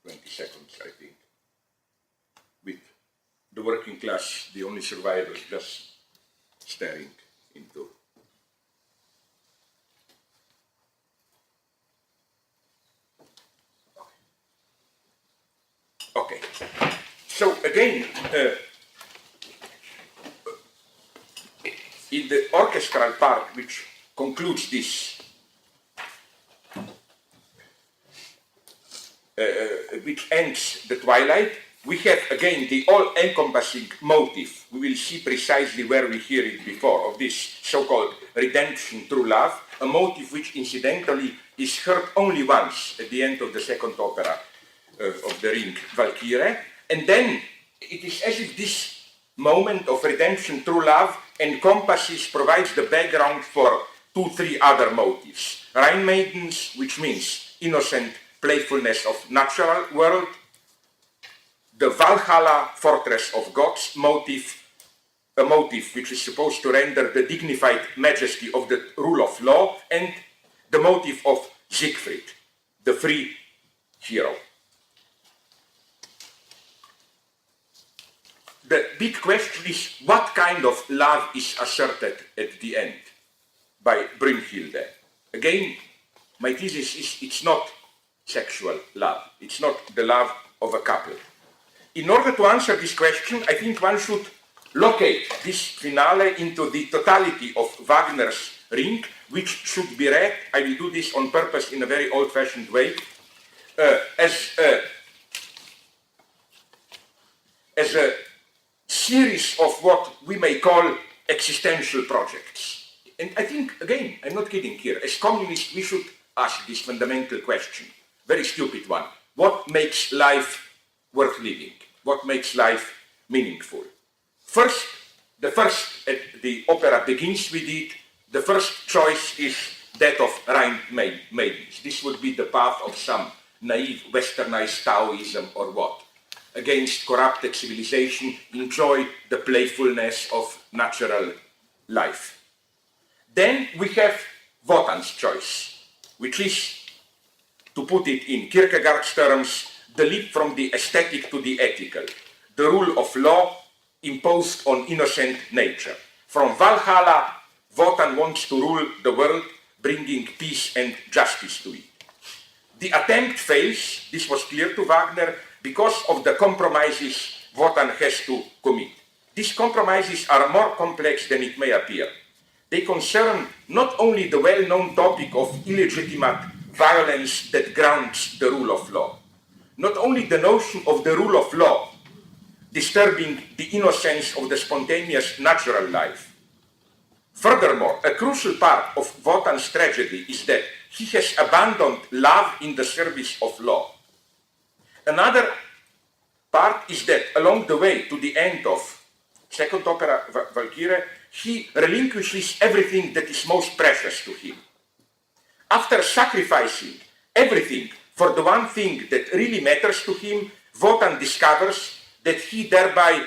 20 seconds, I think. With the working class, the only survivors, just staring into. Okay. So again, in the orchestral part, which concludes this, which ends the Twilight, we have again the all-encompassing motive. We will see precisely where we hear it before, of this so-called redemption through love, a motive which incidentally is heard only once at the end of the second opera of the Ring, Valkyrie, and then it is as if this moment of redemption through love encompasses, provides the background for 2-3 other motives. Rhine Maidens, which means innocent playfulness of natural world, the Valhalla fortress of gods motive, a motive which is supposed to render the dignified majesty of the rule of law, and the motive of Siegfried, the free hero. The big question is what kind of love is asserted at the end by Brünnhilde. Again, my thesis is it's not sexual love. It's not the love of a couple. In order to answer this question, I think one should locate this finale into the totality of Wagner's Ring, which should be read, I will do this on purpose in a very old-fashioned way, as a series of what we may call existential projects. And I think, again, I'm not kidding here, as communists we should ask this fundamental question. Very stupid one. What makes life worth living? What makes life meaningful? First, the opera begins with it. The first choice is that of Rhine maidens. This would be the path of some naive westernized Taoism or what. Against corrupted civilization, enjoy the playfulness of natural life. Then we have Wotan's choice, which is, to put it in Kierkegaard's terms, the leap from the aesthetic to the ethical, the rule of law imposed on innocent nature. From Valhalla, Wotan wants to rule the world, bringing peace and justice to it. The attempt fails, this was clear to Wagner, because of the compromises Wotan has to commit. These compromises are more complex than it may appear. They concern not only the well-known topic of illegitimate violence that grounds the rule of law, not only the notion of the rule of law disturbing the innocence of the spontaneous natural life. Furthermore, a crucial part of Wotan's tragedy is that he has abandoned love in the service of law. Another part is that along the way to the end of second opera, Valkyrie, he relinquishes everything that is most precious to him. After sacrificing everything for the one thing that really matters to him, Wotan discovers that he thereby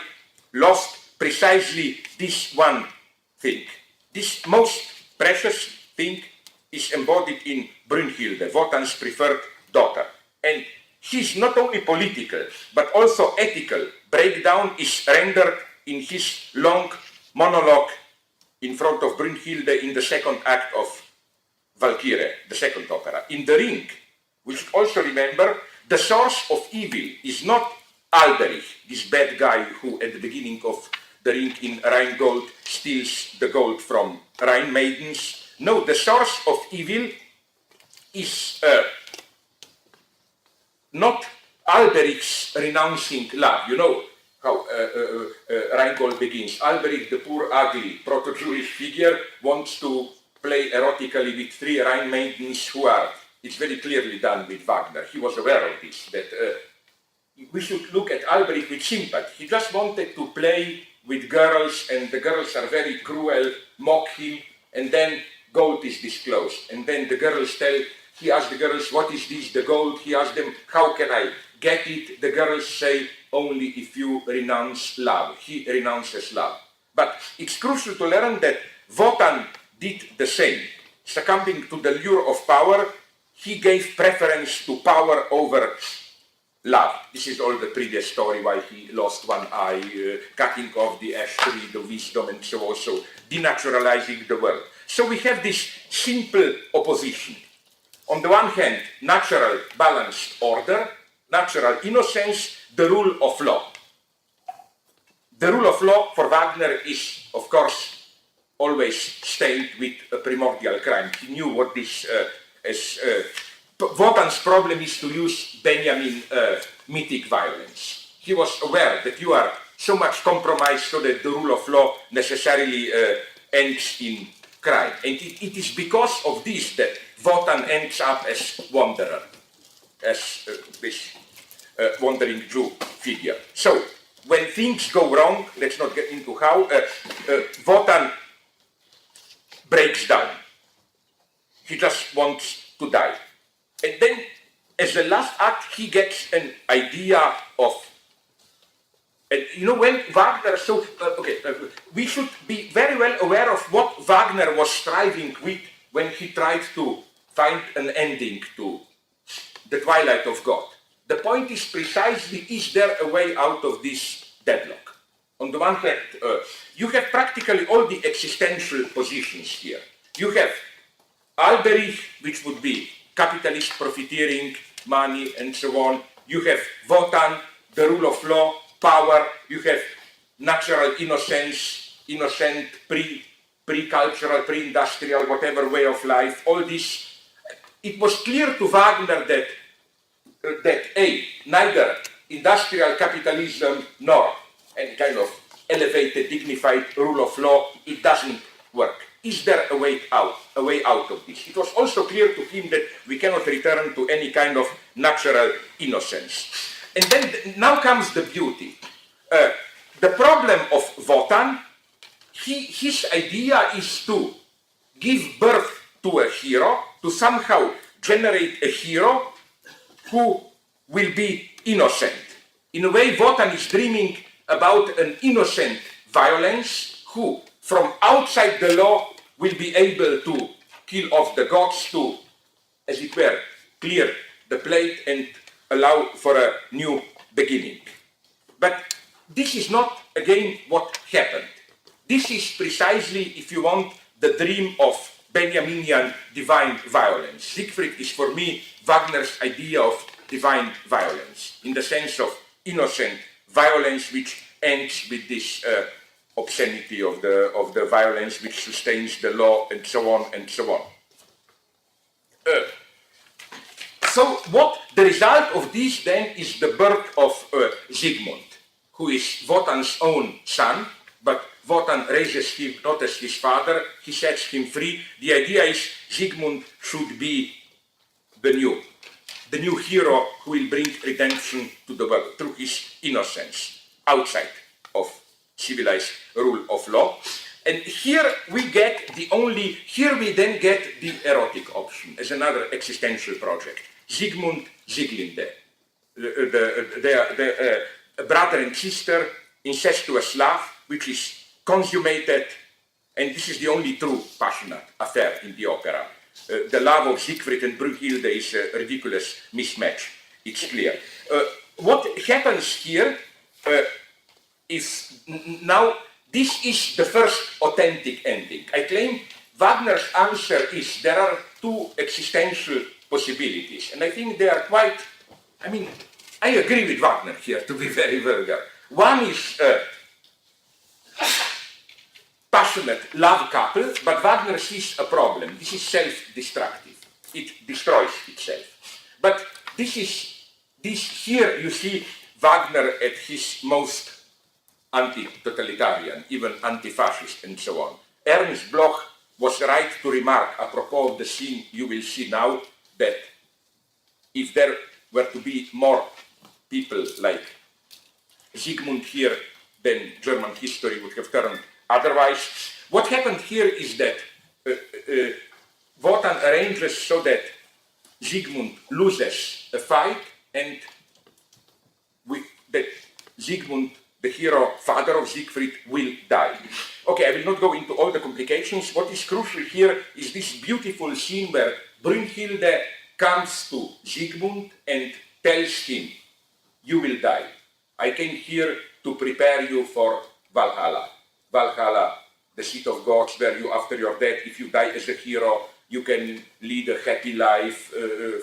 lost precisely this one thing. This most precious thing is embodied in Brünnhilde, Wotan's preferred daughter. And his not only political, but also ethical breakdown is rendered in his long monologue in front of Brünnhilde in the second act of Valkyrie, the second opera. In The Ring, we should also remember, the source of evil is not Alberich, this bad guy who at the beginning of The Ring in Rheingold steals the gold from Rhine maidens. No, the source of evil is not Alberich's renouncing love. You know how Rheingold begins. Alberich, the poor, ugly, proto-Jewish figure, wants to play erotically with three Rhine maidens who are, it's very clearly done with Wagner. He was aware of this, that we should look at Alberich with sympathy. He just wanted to play with girls, and the girls are very cruel, mock him, and then gold is disclosed. And then the girls he asks the girls, what is this, the gold? He asks them, how can I get it? The girls say, only if you renounce love. He renounces love. But it's crucial to learn that Wotan did the same. Succumbing to the lure of power, he gave preference to power over love. This is all the previous story, why he lost one eye, cutting off the ash tree, the wisdom, and so on, so denaturalizing the world. So we have this simple opposition. On the one hand, natural balanced order, natural innocence, the rule of law. The rule of law for Wagner is, of course, always stained with a primordial crime. He knew what this Wotan's problem is to use Benjamin mythic violence. He was aware that you are so much compromised so that the rule of law necessarily ends in crime. And it is because of this that Wotan ends up as wanderer, as this wandering Jew figure. So, when things go wrong, let's not get into how, Wotan breaks down. He just wants to die. And then, as the last act, he gets an idea of, and you know, when Wagner, we should be very well aware of what Wagner was striving with when he tried to find an ending to the Twilight of God. The point is precisely, is there a way out of this deadlock? On the one hand, you have practically all the existential positions here. You have Alberich, which would be capitalist profiteering, money, and so on. You have Wotan, the rule of law, power. You have natural innocence, innocent, pre-cultural, pre-industrial, whatever way of life. All this. It was clear to Wagner that neither industrial capitalism nor any kind of elevated, dignified rule of law, it doesn't work. Is there a way out of this? It was also clear to him that we cannot return to any kind of natural innocence. And then now comes the beauty. The problem of Wotan his idea is to give birth to a hero, to somehow generate a hero who will be innocent. In a way, Wotan is dreaming about an innocent violence who, from outside the law, will be able to kill off the gods, to, as it were, clear the plate and allow for a new beginning. But this is not, again, what happened. This is precisely, if you want, the dream of Benjaminian divine violence. Siegfried is, for me, Wagner's idea of divine violence, in the sense of innocent violence which ends with this obscenity of the violence which sustains the law, and so on and so on. So what the result of this then is the birth of Sigmund, who is Wotan's own son, but Wotan raises him not as his father, he sets him free. The idea is Sigmund should be the new hero who will bring redemption to the world through his innocence, outside of civilized rule of law. And here we then get the erotic option as another existential project. Sigmund, Sieglinde, the brother and sister, incestuous love, which is consummated, and this is the only true passionate affair in the opera. The love of Siegfried and Brünnhilde is a ridiculous mismatch, it's clear. What happens here is now, this is the first authentic ending. I claim Wagner's answer is there are two existential possibilities, and I think they are quite, I agree with Wagner here, to be very vulgar. One is passionate love couple, but Wagner sees a problem. This is self-destructive. It destroys itself. But here you see Wagner at his most anti-totalitarian, even anti-fascist, and so on. Ernst Bloch was right to remark, apropos of the scene you will see now, that if there were to be more people like Sigmund here, then German history would have turned otherwise. What happened here is that Wotan arranges so that Sigmund loses a fight, and that Sigmund, the hero, father of Siegfried, will die. Okay, I will not go into all the complications. What is crucial here is this beautiful scene where Brünnhilde comes to Sigmund and tells him, "You will die. I came here to prepare you for Valhalla. Valhalla, the seat of gods, where you, after your death, if you die as a hero, you can lead a happy life,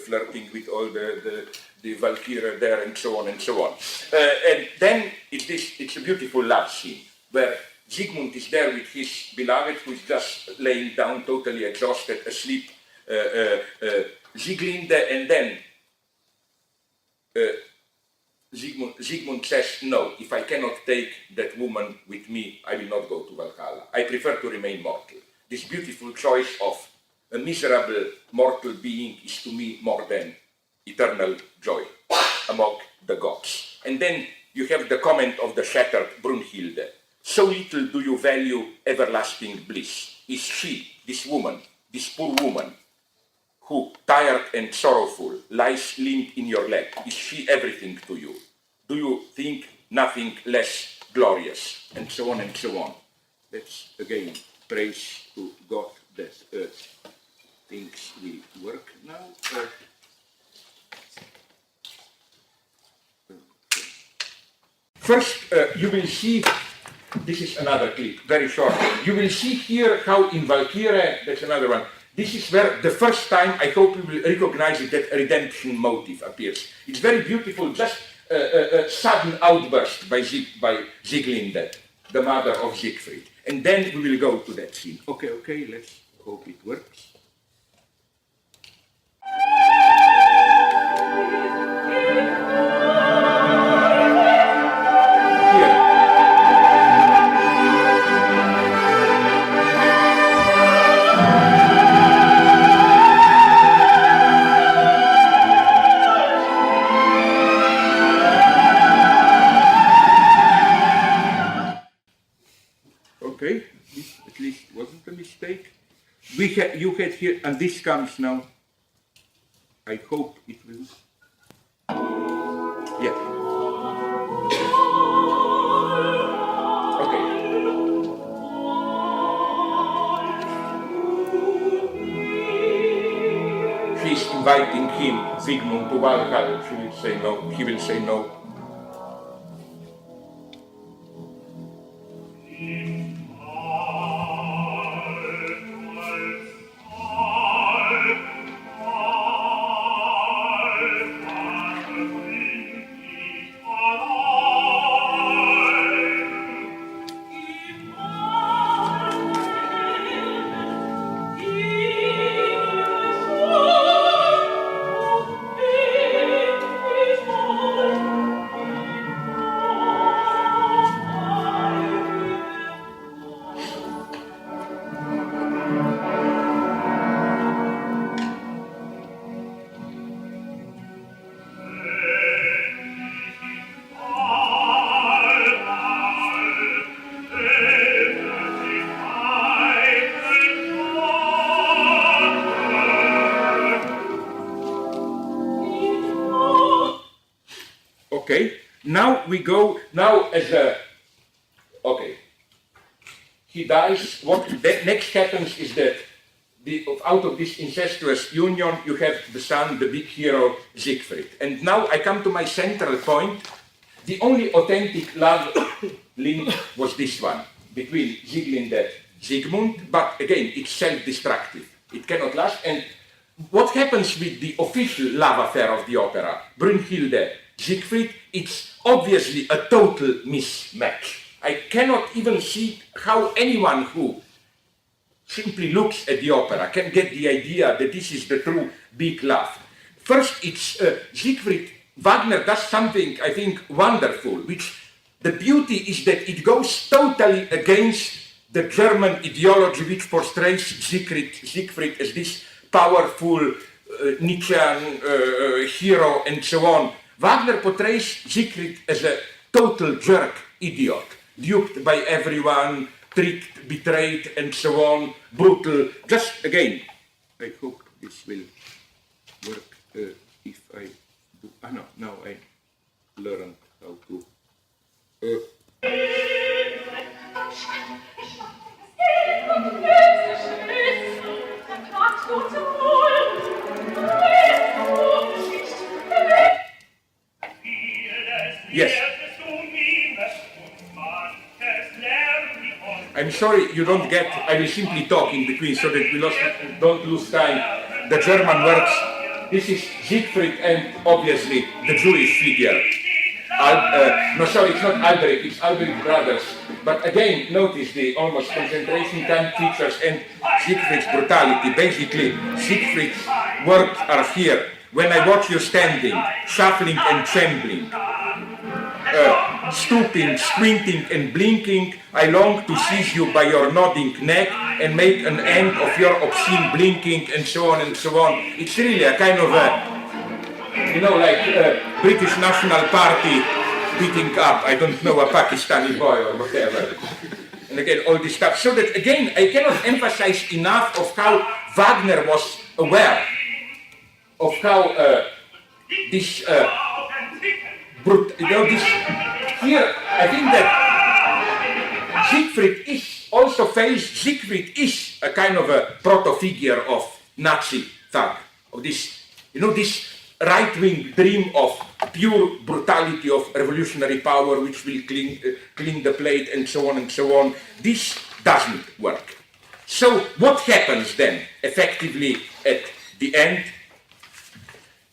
flirting with all the Valkyrie there, and so on and so on." And then it's a beautiful love scene, where Sigmund is there with his beloved, who is just laying down, totally exhausted, asleep, Sieglinde, and then Sigmund says, "No, if I cannot take that woman with me, I will not go to Valhalla. I prefer to remain mortal." This beautiful choice of a miserable mortal being is to me more than eternal joy among the gods. And then you have the comment of the shattered Brünnhilde. "So little do you value everlasting bliss. Is she, this woman, this poor woman, who, tired and sorrowful, lies limp in your lap, is she everything to you? Do you think nothing less glorious?" And so on and so on. Let's again praise to God that things will work now. First, you will see, this is another clip, very short. You will see here how in Valkyrie, that's another one, this is where the first time, I hope you will recognize it, that redemption motive appears. It's very beautiful, just a sudden outburst by Sieglinde, the mother of Siegfried. And then we will go to that scene. Okay, let's hope it works. Okay, You had here, and this comes now. I hope it will. Yeah. Okay. She's inviting him, Sigmund, to Valhalla. She will say no. He will say no. Okay, now we go, now as a, okay, he dies. What next happens is that out of this incestuous union, you have the son, the big hero, Siegfried. And now I come to my central point. The only authentic love link was this one, between Sieglinde and Sigmund, but again, it's self-destructive. It cannot last. And what happens with the official love affair of the opera, Brünnhilde, Siegfried, it's obviously a total mismatch. I cannot even see how anyone who simply looks at the opera can get the idea that this is the true big love. First, it's Siegfried. Wagner does something, I think, wonderful, which the beauty is that it goes totally against the German ideology which portrays Siegfried as this powerful Nietzschean hero and so on. Wagner portrays Siegfried as a total jerk, idiot, duped by everyone, tricked, betrayed, and so on, brutal. Just again, I hope this will work if I do. No, now I learned how to. Yes. I'm sorry you don't get, I will simply talk in between so that we don't lose time. The German works, this is Siegfried and obviously the Jewish figure. No, sorry, it's not Albrecht, it's Albrecht brothers. But again, notice the almost concentration camp features and Siegfried's brutality. Basically, Siegfried's works are here. When I watch you standing, shuffling and trembling, stooping, squinting and blinking, I long to seize you by your nodding neck and make an end of your obscene blinking and so on and so on. It's really a kind of a, you know, like a British National Party beating up, I don't know, a Pakistani boy or whatever. And again, all this stuff. So that again, I cannot emphasize enough of how Wagner was aware of how this this here, I think that Siegfried is also Siegfried is a kind of a proto-figure of Nazi thug, of this, you know, this right-wing dream of pure brutality of revolutionary power which will clean the plate and so on and so on. This doesn't work. So what happens then effectively at the end?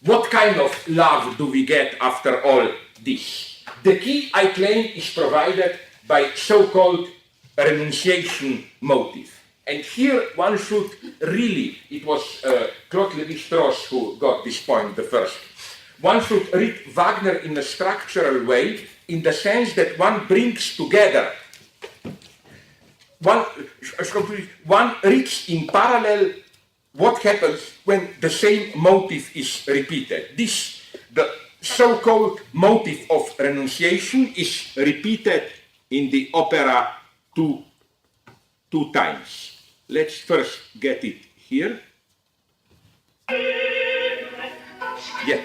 What kind of love do we get after all this? The key, I claim, is provided by so-called renunciation motive. And here one should really, it was Claude Lévi-Strauss who got this point the first. One should read Wagner in a structural way, in the sense that one brings together, one reads in parallel what happens when the same motive is repeated. The so-called motive of renunciation is repeated in the opera two times. let's first get it here. Yeah.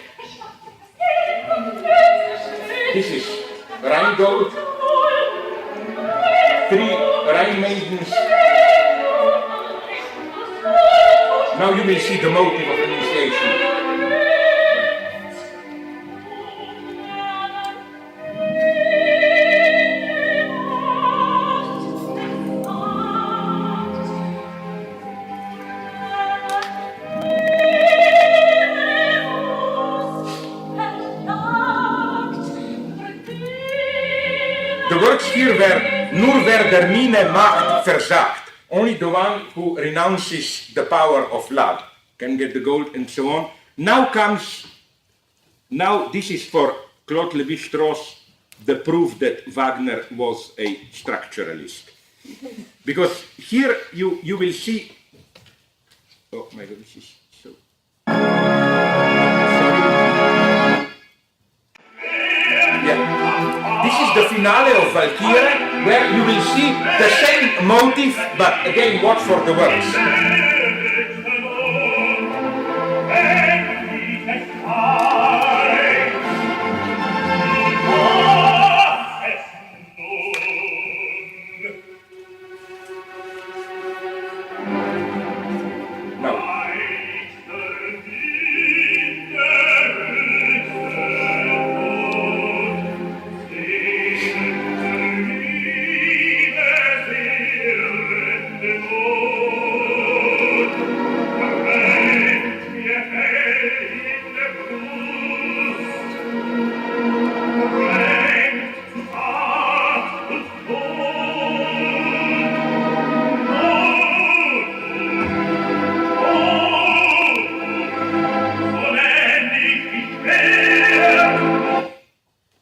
This is Rheingold, 3 Rhine maidens. Now you will see the motive of initiation. The words here were, nur wer der Mine Macht versagt. Only the one who renounces the power of love can get the gold and so on. Now this is for Claude Lévi-Strauss, the proof that Wagner was a structuralist. Because here you will see, oh my God, this is so. Yeah. This is the finale of Valkyrie, where you will see the same motive, but again, watch for the words.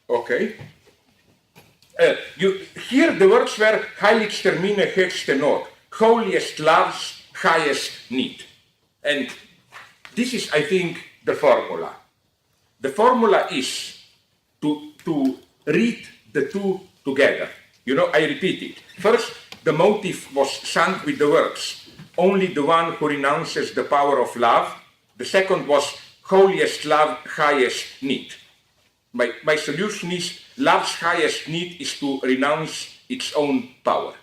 Okay. Here the words were heiligster mine höchste Not, holiest love's highest need. And this is, I think, the formula. The formula is to read the two together. You know, I repeat it. First, the motive was sung with the words, only the one who renounces the power of love. The second was holiest love, highest need. My solution is love's highest need is to renounce its own power.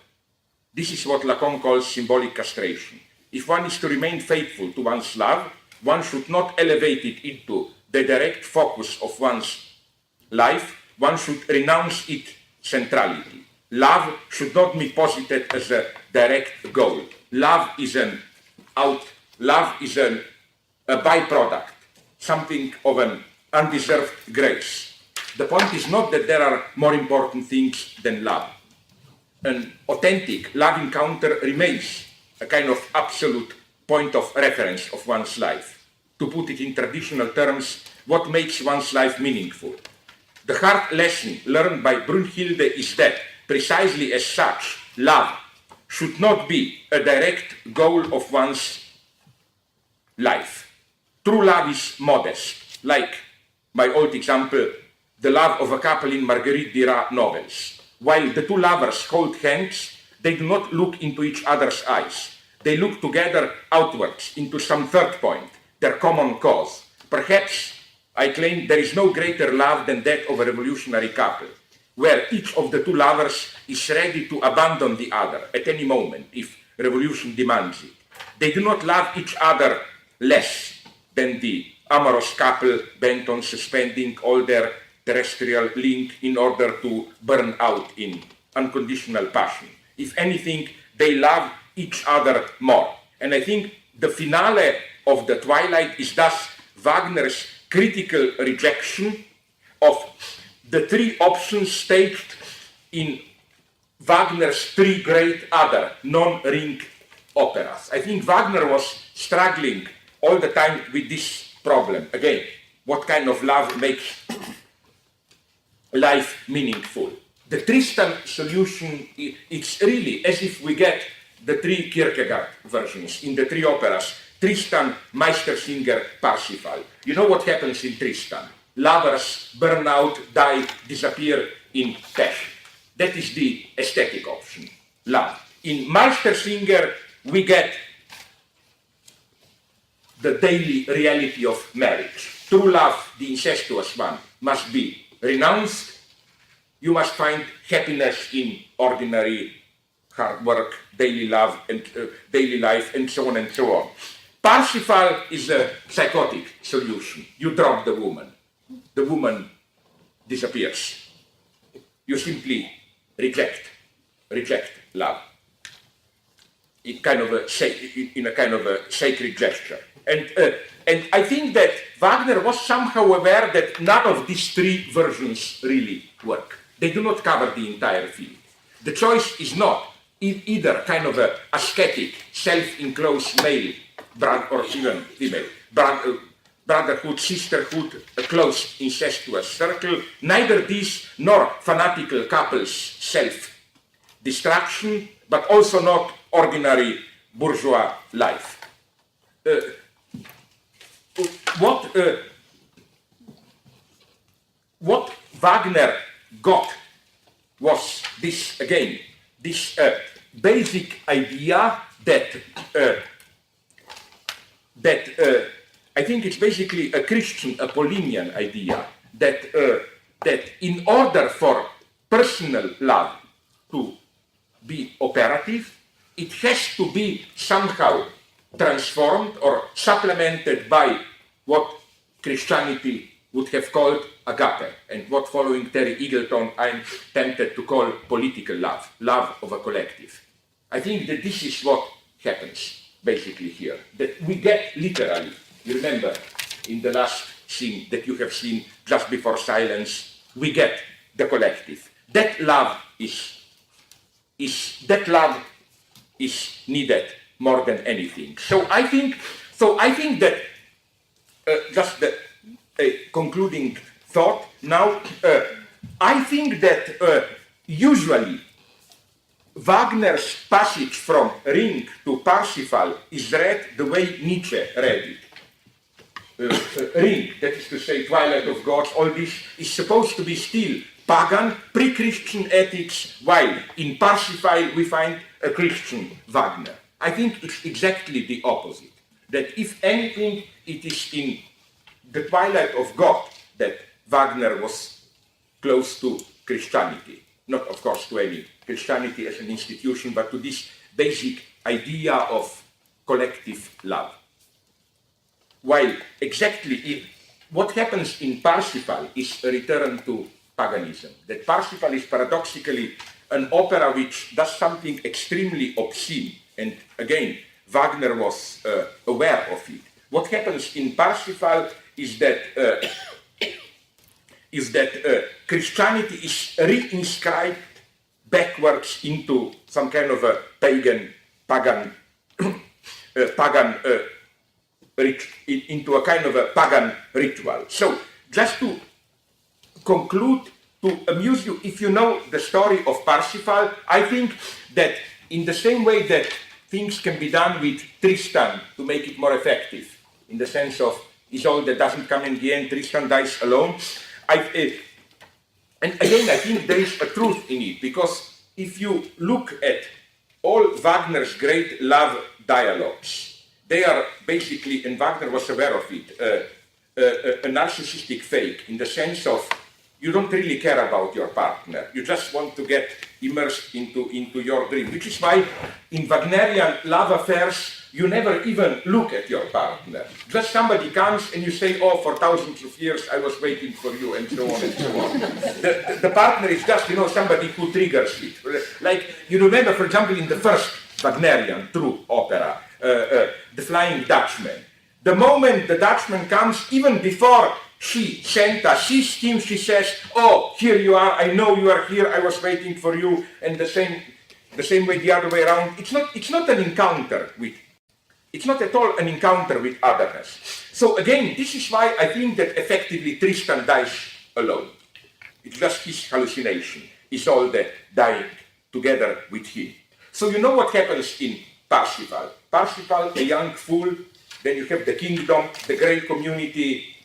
This is what Lacan calls symbolic castration. If one is to remain faithful to one's love, one should not elevate it into the direct focus of one's life. One should renounce its centrality. Love should not be posited as a direct goal. Love is a byproduct, something of an undeserved grace. The point is not that there are more important things than love. An authentic love encounter remains a kind of absolute point of reference of one's life. To put it in traditional terms, what makes one's life meaningful? The hard lesson learned by Brunhilde is that, precisely as such, love should not be a direct goal of one's life. True love is modest, like my old example, the love of a couple in Marguerite Duras novels. While the two lovers hold hands, they do not look into each other's eyes. They look together outwards into some third point, their common cause. Perhaps, I claim, there is no greater love than that of a revolutionary couple, where each of the two lovers is ready to abandon the other at any moment if revolution demands it. They do not love each other less than the amorous couple bent on suspending all their terrestrial link in order to burn out in unconditional passion. If anything, they love each other more. And I think the finale of the Twilight is thus Wagner's critical rejection of the three options staged in Wagner's three great other non-ring operas. I think Wagner was struggling all the time with this problem. Again, what kind of love makes life meaningful? The Tristan solution, it's really as if we get the three Kierkegaard versions in the three operas, Tristan, Meistersinger, Parsifal. You know what happens in Tristan? Lovers burn out, die, disappear in passion. That is the aesthetic option, love. In Meistersinger, we get the daily reality of marriage. True love, the incestuous one, must be renounced. You must find happiness in ordinary hard work, daily love, and daily life, and so on and so on. Parsifal is a psychotic solution. You drop the woman disappears. You simply reject love in a kind of a sacred gesture. And I think that Wagner was somehow aware that none of these three versions really work. They do not cover the entire field. The choice is not either kind of a ascetic, self-enclosed male or even female brotherhood, sisterhood, a close incestuous circle, neither these nor fanatical couples self-destruction, but also not ordinary bourgeois life. What Wagner got was this, again, this basic idea that I think it's basically a Christian Apollinian idea that in order for personal love to be operative, it has to be somehow transformed or supplemented by what Christianity would have called agape, and what, following Terry Eagleton, I'm tempted to call political love, love of a collective. I think that this is what happens basically here, that we get literally, you remember in the last scene that you have seen just before silence, we get the collective. That love is needed more than anything. So I think that just a concluding thought now. I think that usually Wagner's passage from Ring to Parsifal is read the way Nietzsche read it. Ring, that is to say Twilight of God, all this is supposed to be still pagan, pre-Christian ethics, while in Parsifal we find a Christian Wagner. I think it's exactly the opposite. That if anything, it is in the Twilight of God that Wagner was close to Christianity. Not, of course, to any Christianity as an institution, but to this basic idea of collective love. While exactly what happens in Parsifal is a return to paganism. That Parsifal is paradoxically an opera which does something extremely obscene. And again, Wagner was aware of it. What happens in Parsifal is that Christianity is reinscribed backwards into some kind of a pagan ritual. So, just to conclude, to amuse you, if you know the story of Parsifal, I think that in the same way that things can be done with Tristan to make it more effective, in the sense of Isolde doesn't come in the end, Tristan dies alone. And again, I think there is a truth in it, because if you look at all Wagner's great love dialogues, they are basically, and Wagner was aware of it, a narcissistic fake, in the sense of you don't really care about your partner. You just want to get immersed into your dream, which is why in Wagnerian love affairs, you never even look at your partner. Just somebody comes and you say, oh, for thousands of years I was waiting for you, and so on and so on. The partner is just, somebody who triggers it. Like, you remember, for example, in the first Wagnerian true opera, The Flying Dutchman. The moment the Dutchman comes, even before Senta sees him, she says, oh, here you are, I know you are here, I was waiting for you, and the same way the other way around. It's not an encounter with, it's not at all an encounter with otherness. So again, this is why I think that effectively Tristan dies alone. It's just his hallucination, Isolde dying together with him. So you know what happens in Parsifal. Parsifal, a young fool, then you have the kingdom, the great community,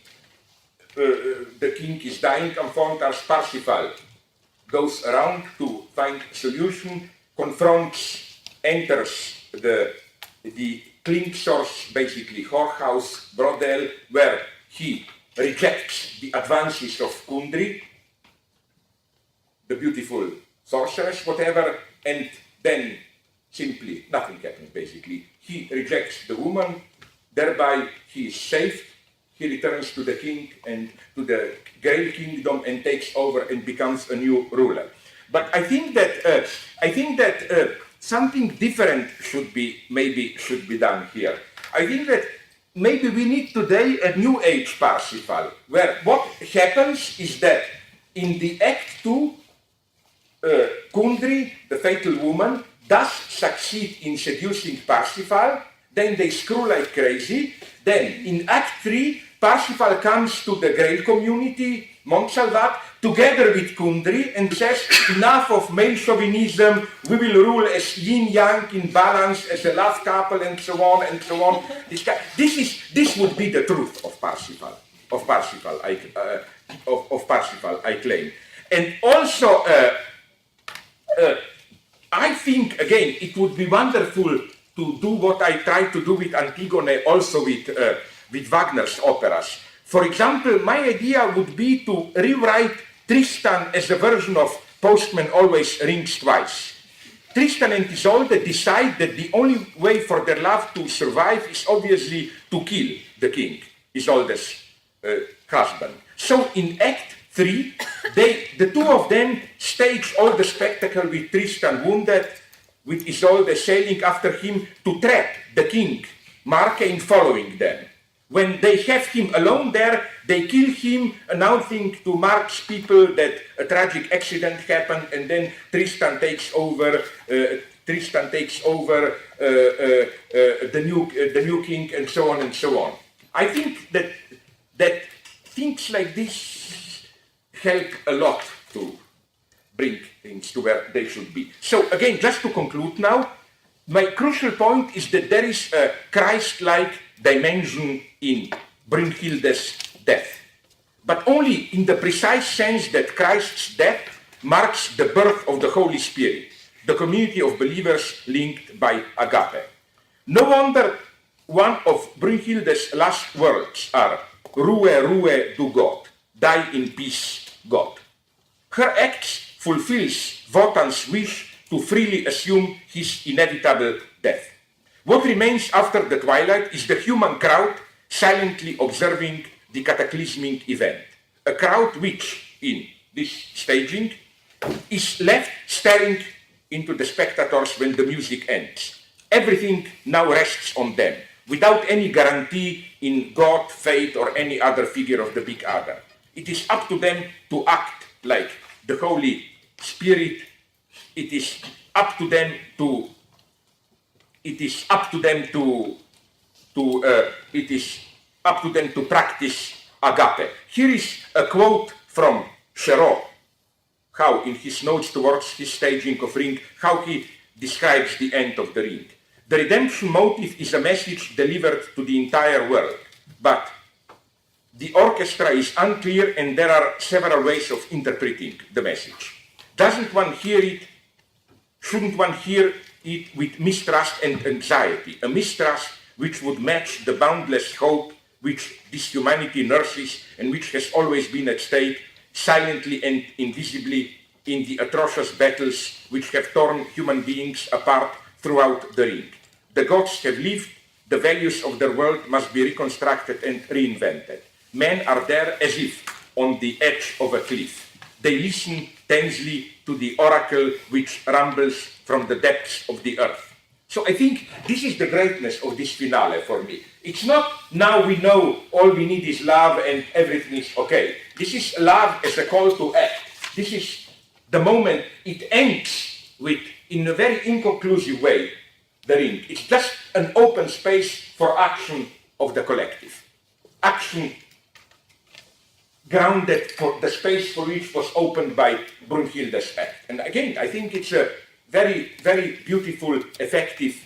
the king is dying, Amphontas. Parsifal goes around to find a solution, confronts, enters the the clink source, basically whorehouse, brothel, where he rejects the advances of Kundry, the beautiful sorceress, whatever, and then simply nothing happens, basically. He rejects the woman, thereby he is saved. He returns to the king and to the Grail kingdom and takes over and becomes a new ruler. But I think that something different should be done here. I think that maybe we need today a new age Parsifal, where what happens is that in the Act 2, Kundry, the fatal woman, does succeed in seducing Parsifal, then they screw like crazy. Then in Act 3, Parsifal comes to the Grail community, Montsalvat, together with Kundry, and says, enough of male chauvinism, we will rule as yin-yang in balance, as a love couple, and so on, and so on. This would be the truth of Parsifal, I claim. And also, I think, again, it would be wonderful to do what I try to do with Antigone, also with Wagner's operas. For example, my idea would be to rewrite Tristan as a version of Postman Always Rings Twice. Tristan and Isolde decide that the only way for their love to survive is obviously to kill the king, Isolde's husband. So in Act 3, the two of them stage all the spectacle with Tristan wounded, with Isolde sailing after him to trap the king, Marque, following them. When they have him alone there, they kill him, announcing to Marque's people that a tragic accident happened, and then Tristan takes over. The new king, and so on and so on. I think that things like this help a lot to bring things to where they should be. So again, just to conclude now, my crucial point is that there is a Christ-like dimension in Brünnhilde's death, but only in the precise sense that Christ's death marks the birth of the Holy Spirit, the community of believers linked by agape. No wonder one of Brünnhilde's last words are, Ruhe, Ruhe, du Gott, die in peace, God. Her acts fulfills Wotan's wish to freely assume his inevitable death. What remains after the twilight is the human crowd silently observing the cataclysmic event. A crowd which, in this staging, is left staring into the spectators when the music ends. Everything now rests on them, without any guarantee in God, fate, or any other figure of the big other. It is up to them to act like the Holy Spirit. It is up to them to practice agape. Here is a quote from Cherot, how in his notes towards his staging of Ring, how he describes the end of the Ring. The redemption motive is a message delivered to the entire world, but the orchestra is unclear and there are several ways of interpreting the message. Doesn't one hear it? Shouldn't one hear it with mistrust and anxiety? A mistrust which would match the boundless hope which this humanity nurses and which has always been at stake silently and invisibly in the atrocious battles which have torn human beings apart throughout the Ring. The gods have lived, the values of their world must be reconstructed and reinvented. Men are there as if on the edge of a cliff. They listen tensely to the oracle which rumbles from the depths of the earth. So I think this is the greatness of this finale for me. It's not now we know all we need is love and everything is okay. This is love as a call to act. This is the moment it ends with, in a very inconclusive way, the Ring. It's just an open space for action of the collective. Action grounded for the space for which was opened by Brünnhilde's act. And again, I think it's a very, very beautiful, effective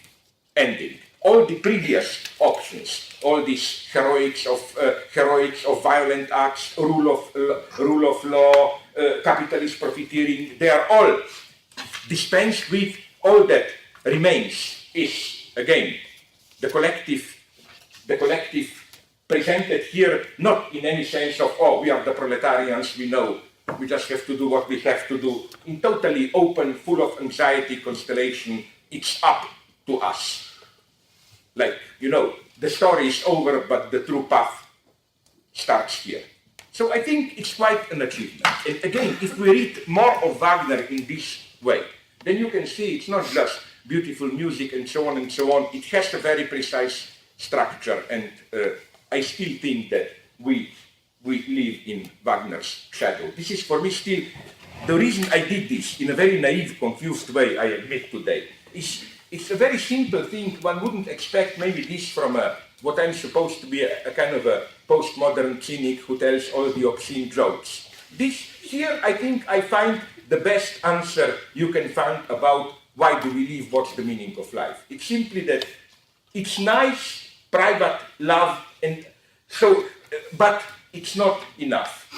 ending. All the previous options, all these heroics of violent acts, rule of law, capitalist profiteering, they are all dispensed with. All that remains is, again, the collective presented here, not in any sense of, oh, we are the proletarians, we know, we just have to do what we have to do. In totally open, full of anxiety constellation, it's up to us. Like, the story is over, but the true path starts here. So I think it's quite an achievement. And again, if we read more of Wagner in this way, then you can see it's not just beautiful music and so on and so on. It has a very precise structure, and I still think that we live in Wagner's shadow. This is for me still the reason I did this in a very naive, confused way, I admit today. It's a very simple thing. One wouldn't expect maybe this from what I'm supposed to be a kind of a postmodern cynic who tells all the obscene jokes. Here I think I find the best answer you can find about why do we live, what's the meaning of life. It's simply that it's nice, private love, and so, but it's not enough.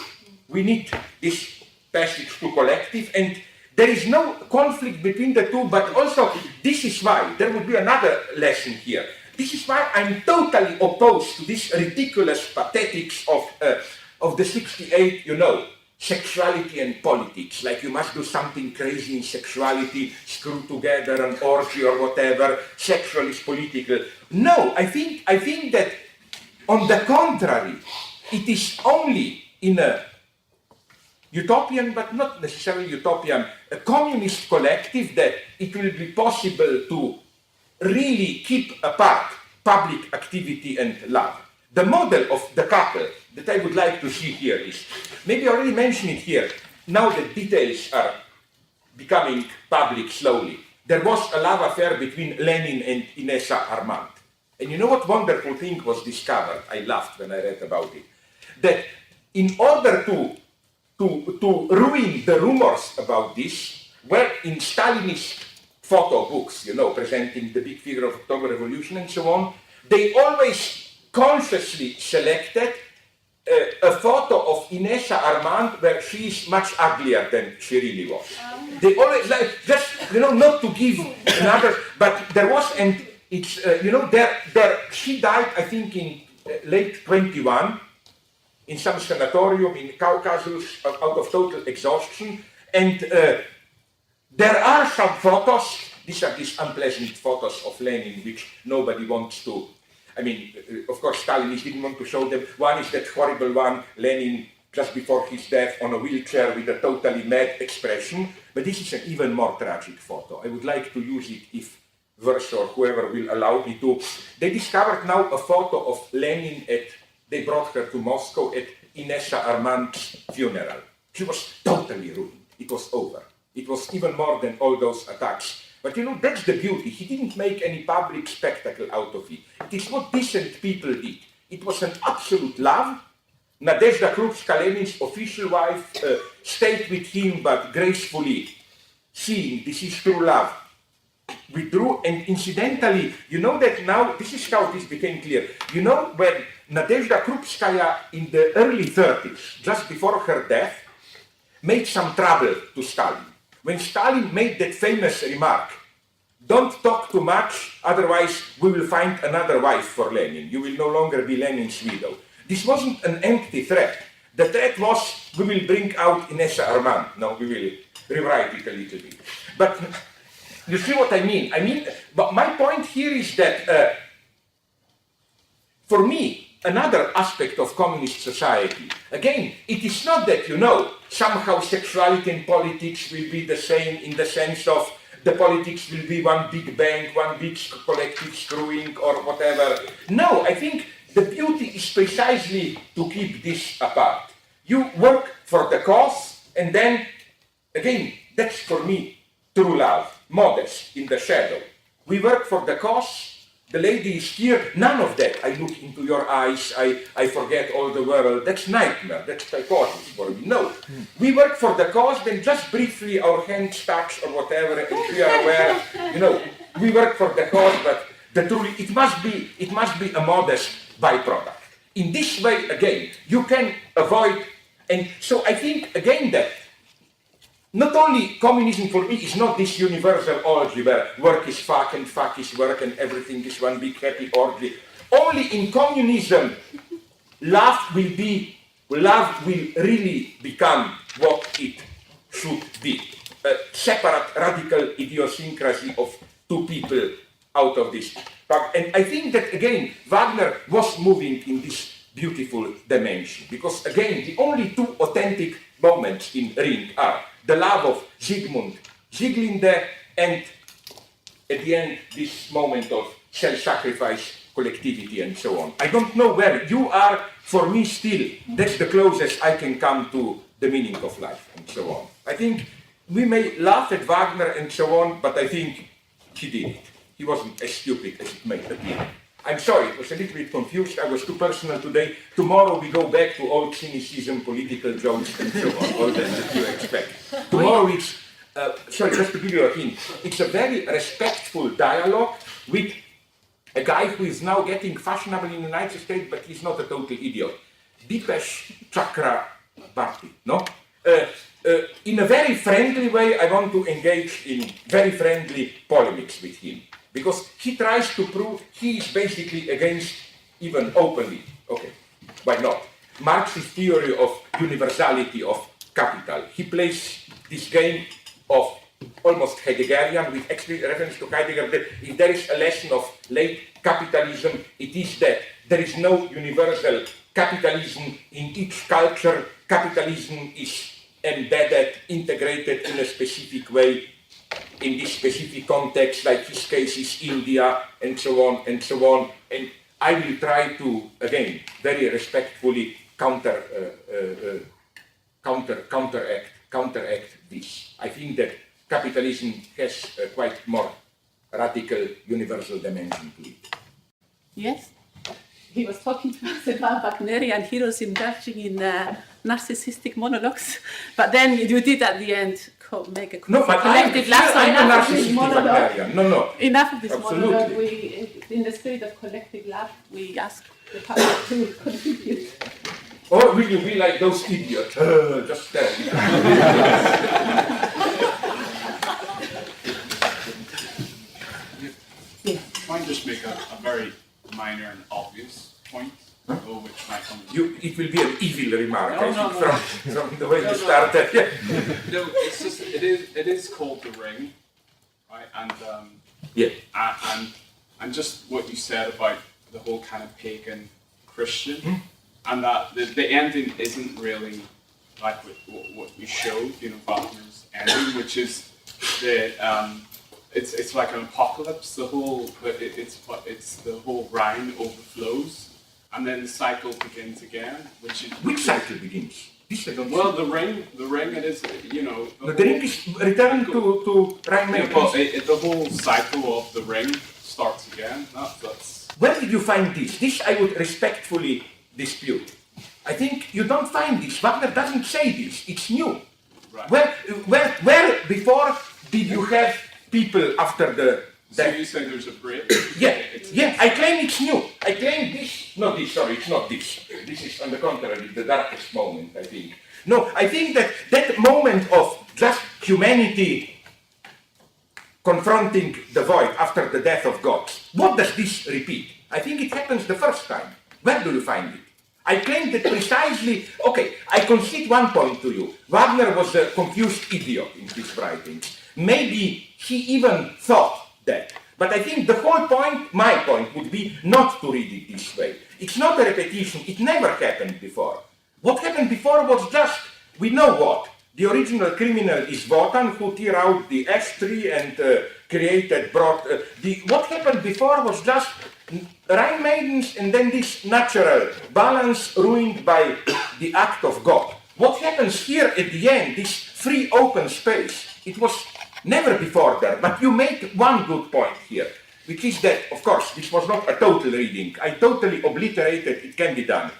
We need this passage to collective, and there is no conflict between the two, but also this is why, there would be another lesson here. This is why I'm totally opposed to this ridiculous pathetics of the 68, sexuality and politics, like you must do something crazy in sexuality, screw together an orgy or whatever, sexual is political. No, I think that on the contrary, it is only in a utopian, but not necessarily utopian, a communist collective that it will be possible to really keep apart public activity and love. The model of the couple that I would like to see here is, maybe I already mentioned it here, now the details are becoming public slowly. There was a love affair between Lenin and Inessa Armand. And you know what wonderful thing was discovered? I laughed when I read about it. That in order to ruin the rumors about this, well, in Stalinist photo books, presenting the big figure of October Revolution and so on, they always consciously selected a photo of Inessa Armand where she is much uglier than she really was. They always like, just, not to give another, but there was, and it's, she died, I think, in late 21, in some sanatorium in Caucasus, out of total exhaustion, and there are some photos, these are these unpleasant photos of Lenin, which nobody wants to, of course, Stalinists didn't want to show them. One is that horrible one, Lenin just before his death on a wheelchair with a totally mad expression, but this is an even more tragic photo. I would like to use it if Verso or whoever will allow me to. They discovered now a photo of Lenin they brought her to Moscow at Inessa Armand's funeral. She was totally ruined. It was over. It was even more than all those attacks. But that's the beauty. He didn't make any public spectacle out of it. It is what decent people did. It was an absolute love. Nadezhda Krupska, Lenin's official wife, stayed with him, but gracefully, seeing this is true love, withdrew. And incidentally, that now, this is how this became clear. When Nadezhda Krupskaya in the early 30s, just before her death, made some trouble to Stalin. When Stalin made that famous remark, don't talk too much, otherwise we will find another wife for Lenin. You will no longer be Lenin's widow. This wasn't an empty threat. The threat was, we will bring out Inessa Armand. No, we will rewrite it a little bit. But you see what I mean? But my point here is that, for me, another aspect of communist society, again, it is not that, somehow sexuality and politics will be the same in the sense of the politics will be one big bang, one big collective screwing or whatever. No, I think the beauty is precisely to keep this apart. You work for the cause, and then, again, that's for me true love, modest, in the shadow. We work for the cause. The lady is here, none of that. I look into your eyes, I forget all the world. That's nightmare, that's psychosis for me. No, we work for the cause, then just briefly our hands touch or whatever, and we are aware, we work for the cause, but it must be a modest byproduct. In this way, again, you can avoid, and so I think, again, that not only communism for me is not this universal orgy where work is fuck and fuck is work and everything is one big happy orgy. Only in communism love will really become what it should be. A separate radical idiosyncrasy of two people out of this. And I think that again, Wagner was moving in this beautiful dimension, because again, the only two authentic moments in Ring are the love of Sigmund, Sieglinde, and at the end, this moment of self-sacrifice, collectivity, and so on. I don't know where you are. For me, still, that's the closest I can come to the meaning of life, and so on. I think we may laugh at Wagner and so on, but I think he did it. He wasn't as stupid as it may appear. I'm sorry, it was a little bit confused. I was too personal today. Tomorrow we go back to old cynicism, political jokes, and so on, all that you expect. Tomorrow it's, sorry, just to give you a hint, it's a very respectful dialogue with a guy who is now getting fashionable in the United States, but he's not a total idiot. Dipesh Chakrabarty, no? In a very friendly way, I want to engage in very friendly polemics with him, because he tries to prove he is basically against, even openly, okay, why not, Marxist theory of universality of capital. He plays this game of almost Heideggerian, with explicit reference to Heidegger, that if there is a lesson of late capitalism, it is that there is no universal capitalism in each culture. Capitalism is embedded, integrated in a specific way, in this specific context, like his case is India, and so on, and so on. And I will try to, again, very respectfully counteract this. I think that capitalism has a quite more radical, universal dimension to it. Yes? He was talking to us about Wagnerian heroes indulging in narcissistic monologues, but then you did at the end make a collective laugh. I'm a narcissistic Wagnerian. No. Enough of this Absolutely. monologue. We, in the spirit of collective laugh, we ask the public to contribute. Or will you be like those idiots? Just stand. Might just make a very minor and obvious point, which might come. It will be an evil remark, No, I no, think, no. from the way you started. Yeah. No, it's just it is called The Ring, right? And Yeah. and just what you said about the whole kind of pagan Christian, and that the ending isn't really like what you showed, Wagner's ending, which is the it's like an apocalypse. The whole it's the whole Rhine overflows, and then the cycle begins again. Which cycle begins? This I don't Well, see. the ring. It is, The ring is return to Rhine. Yeah, but the whole cycle of the ring starts again. That's. Where did you find this? This I would respectfully dispute. I think you don't find this. Wagner doesn't say this. It's new. Right. Where before did you have people after the So death? you say there's a break? Yeah, I claim it's new. I claim this, not this, sorry, it's not this. This is, on the contrary, the darkest moment, I think. No, I think that moment of just humanity confronting the void after the death of God, what does this repeat? I think it happens the first time. Where do you find it? I claim that precisely, okay, I concede one point to you. Wagner was a confused idiot in his writings. Maybe he even thought that. But I think the whole point, my point, would be not to read it this way. It's not a repetition. It never happened before. What happened before was just, we know what. The original criminal is Wotan, who tear out the ash tree and what happened before was just Rhine maidens and then this natural balance ruined by the act of God. What happens here at the end, this free open space, it was never before there, but you make one good point here, which is that, of course, this was not a total reading. I totally obliterated, it can be done,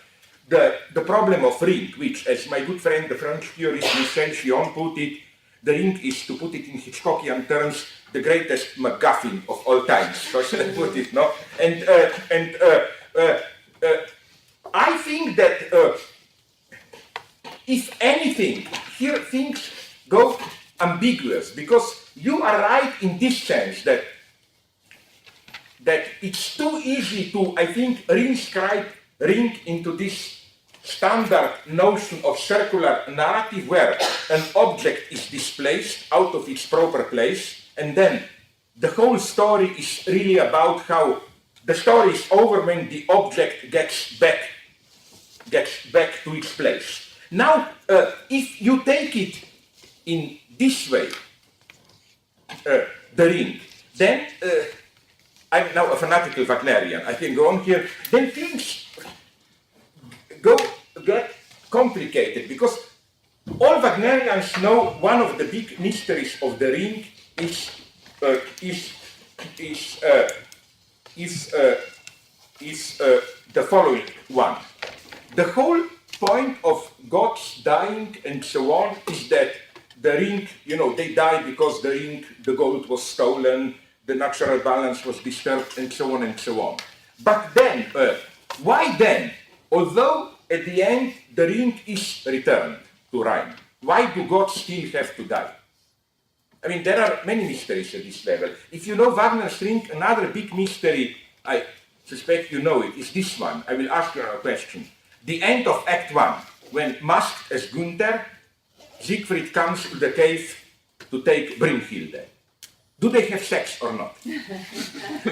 the problem of ring, which, as my good friend, the French theorist Michel Chion put it, the ring is, to put it in Hitchcockian terms, the greatest MacGuffin of all times, so shall I put it, no? And I think that, if anything, here things go ambiguous, because you are right in this sense that it's too easy to, I think, reinscribe Ring into this standard notion of circular narrative where an object is displaced out of its proper place, and then the whole story is really about how the story is over when the object gets back to its place. Now, if you take it in this way, the Ring, then I'm now a fanatical Wagnerian, I can go on here, then things get complicated, because all Wagnerians know one of the big mysteries of the Ring is the following one. The whole point of gods dying and so on is that the Ring, they die because the gold was stolen, the natural balance was disturbed, and so on and so on. But then, why then, although at the end the Ring is returned to Rhine, why do gods still have to die? I mean, there are many mysteries at this level. If you know Wagner's Ring, another big mystery, I suspect you know it, is this one. I will ask you a question. The end of Act 1, when masked as Gunther, Siegfried comes to the cave to take Brünnhilde. Do they have sex or not?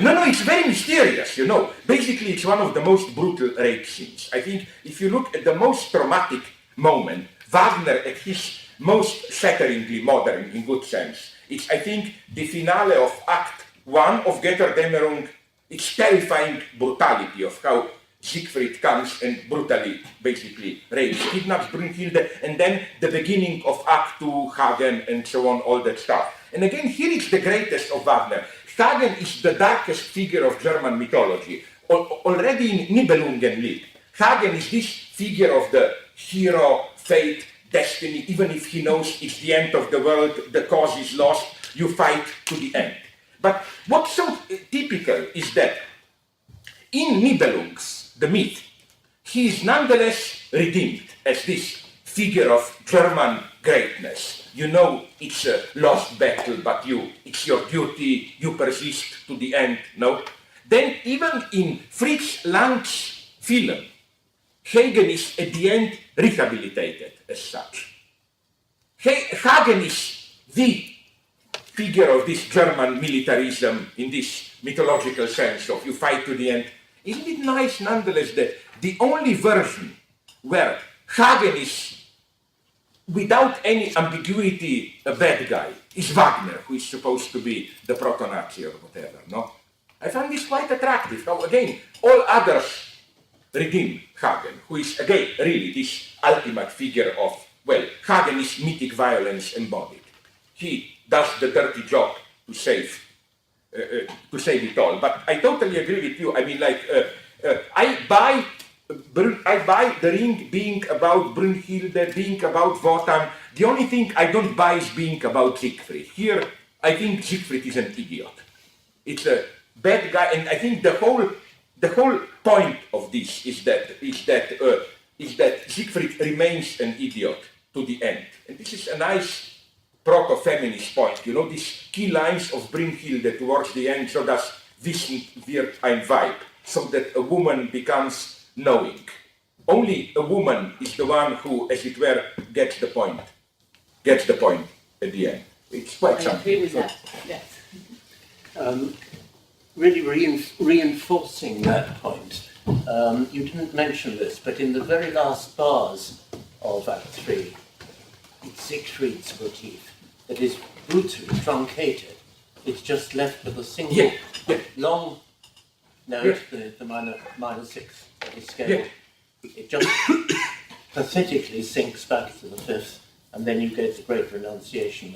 No, it's very mysterious, Basically, it's one of the most brutal rape scenes. I think if you look at the most traumatic moment, Wagner at his most shatteringly modern, in good sense, it's, I think, the finale of Act 1 of Götterdämmerung. It's terrifying brutality of how Siegfried comes and brutally, basically, rapes, kidnaps Brünnhilde, and then the beginning of Act 2, Hagen, and so on, all that stuff. And again, here is the greatest of Wagner. Hagen is the darkest figure of German mythology. Already in Nibelungenlied, Hagen is this figure of the hero, fate, destiny. Even if he knows it's the end of the world, the cause is lost, you fight to the end. But what's so typical is that in Nibelungs, the myth, he is nonetheless redeemed as this figure of German greatness. It's a lost battle, but it's your duty, you persist to the end, no? Then even in Fritz Lang's film, Hagen is at the end rehabilitated as such. Hagen is the figure of this German militarism in this mythological sense of you fight to the end. Isn't it nice nonetheless that the only version where Hagen is without any ambiguity a bad guy is Wagner, who is supposed to be the proto-Nazi or whatever, no? I find this quite attractive, how again, all others redeem Hagen, who is again really this ultimate figure of, Hagen is mythic violence embodied. He does the dirty job to save it all. But I totally agree with you. I mean, I buy the Ring being about Brünnhilde, being about Wotan. The only thing I don't buy is being about Siegfried. Here, I think Siegfried is an idiot. It's a bad guy, and I think the whole point of this is that Siegfried remains an idiot to the end. And this is a nice proto-feminist point. These key lines of Brünnhilde towards the end, so does Wissen wird ein Weib, so that a woman becomes knowing. Only a woman is the one who, as it were, gets the point at the end. It's quite something. I agree with that, yes. Really reinforcing that point, you didn't mention this, but in the very last bars of Act 3, it's Siegfried's motif that is brutally truncated. It's just left with a single long note, the minor sixth of the scale. It just pathetically sinks back to the fifth, and then you get the great renunciation.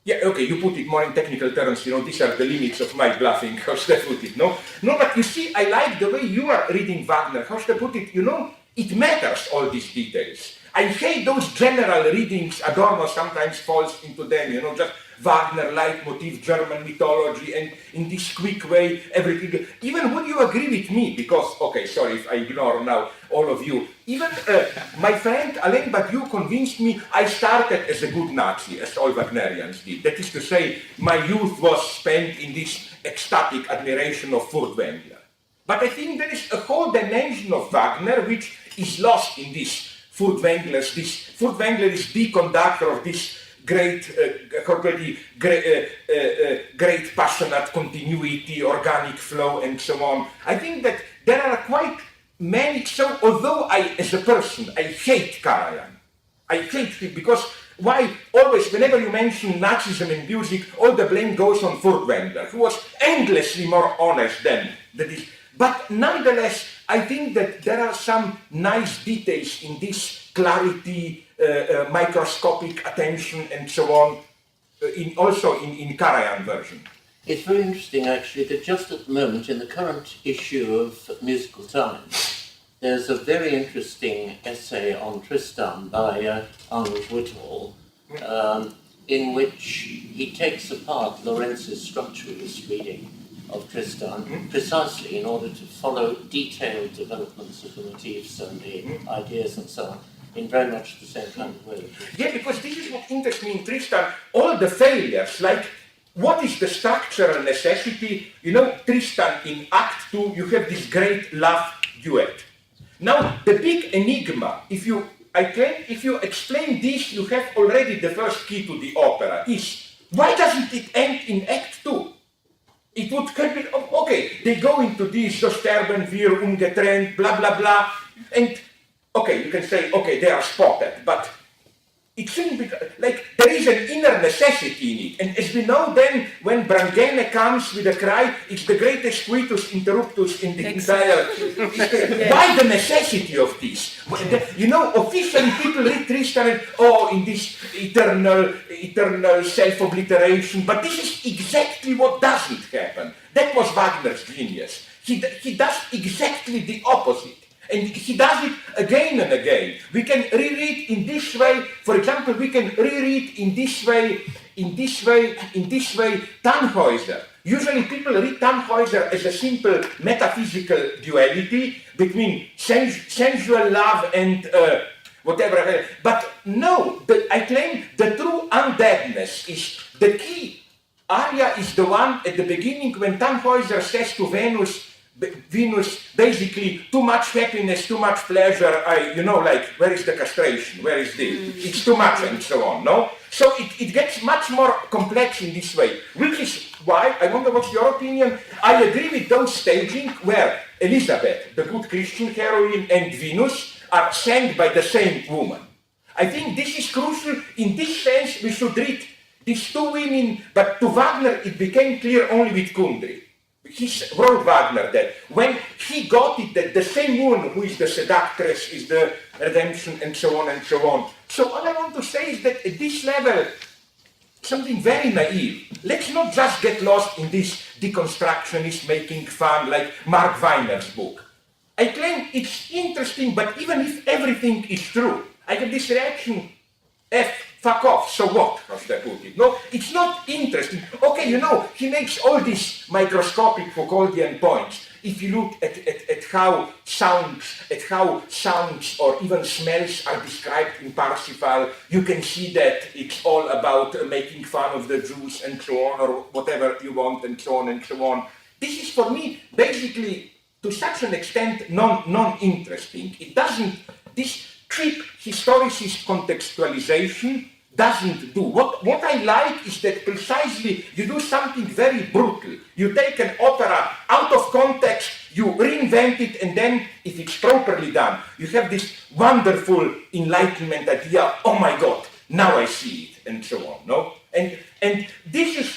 Okay, you put it more in technical terms, these are the limits of my bluffing, how should I put it, no? No, but you see, I like the way you are reading Wagner, how should I put it, it matters, all these details. I hate those general readings, Adorno sometimes falls into them, just Wagner leitmotif, German mythology, and in this quick way, everything. Even would you agree with me? Because, okay, sorry if I ignore now all of you. Even my friend Alain Badiou convinced me I started as a good Nazi, as all Wagnerians did. That is to say, my youth was spent in this ecstatic admiration of Furtwängler. But I think there is a whole dimension of Wagner which is lost in this Furtwängler is the conductor of this great passionate continuity, organic flow, and so on. I think that there are quite many, so although I, as a person, I hate Karajan, I hate him because why always, whenever you mention Nazism in music, all the blame goes on Furtwängler, who was endlessly more honest than this. But nonetheless, I think that there are some nice details in this clarity, microscopic attention, and so on, also in Karajan version. It's very interesting, actually, that just at the moment, in the current issue of Musical Times, there's a very interesting essay on Tristan by Arnold Whitall, in which he takes apart Lorenz's structuralist reading of Tristan, precisely in order to follow detailed developments of the motifs and the ideas and so on, in very much the same kind of way. Yeah, because this is what interests me in Tristan, all the failures, like what is the structural necessity? You know, Tristan in Act 2, you have this great love duet. Now, the big enigma, if you explain this, you have already the first key to the opera, is why doesn't it end in Act 2? It would be, okay, they go into this, so sterben wir ungetrennt, blah, blah, blah, and, okay, you can say, okay, they are spotted, but it shouldn't be, like, there is an inner necessity in it, and as we know then, when Brangene comes with a cry, it's the greatest coitus interruptus in the entire, why the necessity of this? You know, officially people read Tristan and, in this eternal self-obliteration, but this is exactly what doesn't happen. That was Wagner's genius. He does exactly the opposite. And he does it again and again. We can reread in this way, for example, we can reread in this way, Tannhäuser. Usually people read Tannhäuser as a simple metaphysical duality between sensual love and whatever. But no, I claim the true undeadness is the key. Aria is the one at the beginning when Tannhäuser says to Venus, basically, too much happiness, too much pleasure, like, where is the castration, where is this? It's too much, and so on, no? So it gets much more complex in this way, which is why, I wonder what's your opinion, I agree with those staging where Elizabeth, the good Christian heroine, and Venus are sang by the same woman. I think this is crucial. In this sense, we should read these two women, but to Wagner it became clear only with Kundry. He wrote Wagner that when he got it that the same woman who is the seductress is the redemption and so on and so on. So all I want to say is that at this level, something very naive. Let's not just get lost in this deconstructionist making fun like Mark Weiner's book. I claim it's interesting, but even if everything is true, I get this reaction, fuck off, so what, how should I put it? No, it's not interesting. Okay, he makes all these microscopic Foucauldian points. If you look at how sounds or even smells are described in Parsifal, you can see that it's all about making fun of the Jews and so on, or whatever you want, and so on and so on. This is for me basically, to such an extent, non-interesting. It doesn't, this cheap historicist contextualization doesn't do. What I like is that precisely you do something very brutal. You take an opera out of context, you reinvent it, and then, if it's properly done, you have this wonderful enlightenment idea, oh my God, now I see it, and so on, no? And this is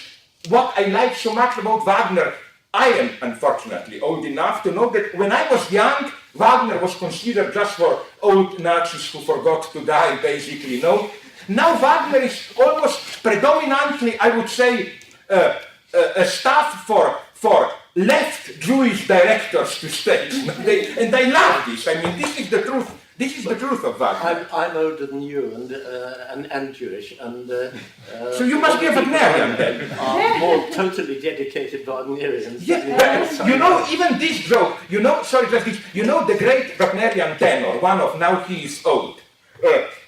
what I like so much about Wagner. I am, unfortunately, old enough to know that when I was young, Wagner was considered just for old Nazis who forgot to die, basically, no? Now Wagner is almost predominantly, I would say, a staff for left Jewish directors to stage. And I love this. I mean, this is the truth. This is the truth of Wagner. I'm older than you and Jewish, and So you must be a Wagnerian then. are more totally dedicated Wagnerians. Yeah, you know, even this joke, you know, sorry, just this, you know the great Wagnerian tenor, one of now he is old,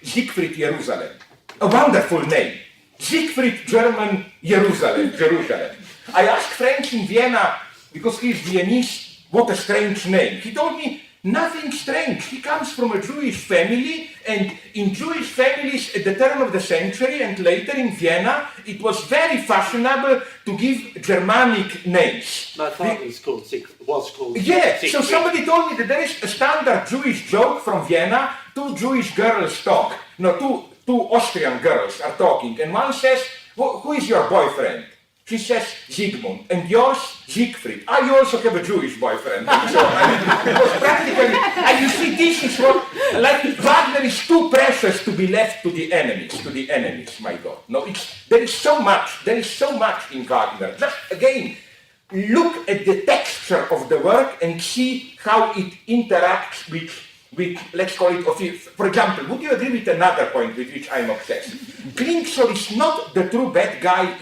Siegfried Jerusalem. A wonderful name. Siegfried German Jerusalem. I asked French in Vienna, because he is Viennese, what a strange name. He told me, nothing strange. He comes from a Jewish family, and in Jewish families at the turn of the century and later in Vienna, it was very fashionable to give Germanic names. My father was called Siegfried. Yeah, so somebody told me that there is a standard Jewish joke from Vienna. Two Jewish girls talk. No, two Austrian girls are talking, and one says, who is your boyfriend? She says, Sigmund. And yours, Siegfried. You also have a Jewish boyfriend. So, it was practically, and you see, this is what, like, Wagner is too precious to be left to the enemies, my God. No, there is so much in Wagner. Just, again, look at the texture of the work and see how it interacts with let's call it, for example, would you agree with another point with which I'm obsessed? Klingsor is not the true bad guy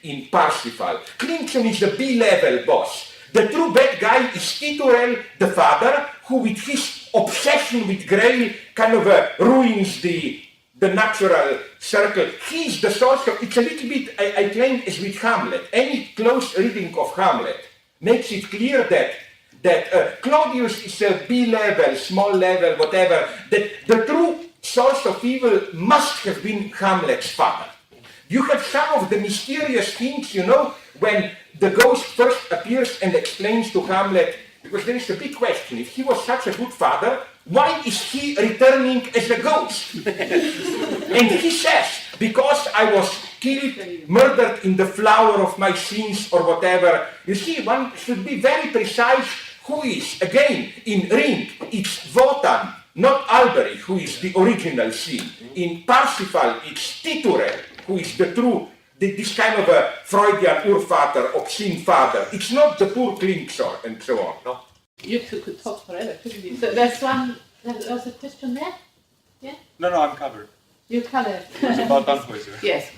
in Parsifal. Klingsor is the B-level boss. The true bad guy is Titurel, the father, who with his obsession with Grail kind of ruins the natural circle. He's the source of, it's a little bit, I claim, as with Hamlet. Any close reading of Hamlet makes it clear that Claudius is a B-level, small level, whatever, that the true source of evil must have been Hamlet's father. You have some of the mysterious things, you know, when the ghost first appears and explains to Hamlet, because there is a big question, if he was such a good father, why is he returning as a ghost? And he says, because I was killed, murdered in the flower of my sins or whatever. You see, one should be very precise who is, again, in Ring, it's Wotan, not Alberic, who is the original sin. In Parsifal, it's Titurel, who is the true, this kind of a Freudian Urvater, obscene father. It's not the poor Klingsor and so on. No? You two could talk forever, couldn't you? So there's a question there? Yeah? No, I'm covered. You covered. It's about Tannhäuser. Yes.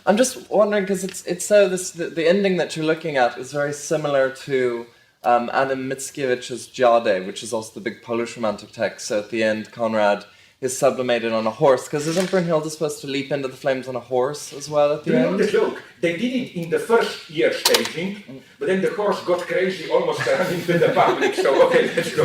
I'm just wondering, because it's so, the ending that you're looking at is very similar to Anna Mickiewicz's Jade, which is also the big Polish romantic text. So at the end, Conrad is sublimated on a horse, because isn't Brunhilde supposed to leap into the flames on a horse as well at the end? You know the joke? They did it in the first year staging, but then the horse got crazy, almost ran into the public, so okay, let's go.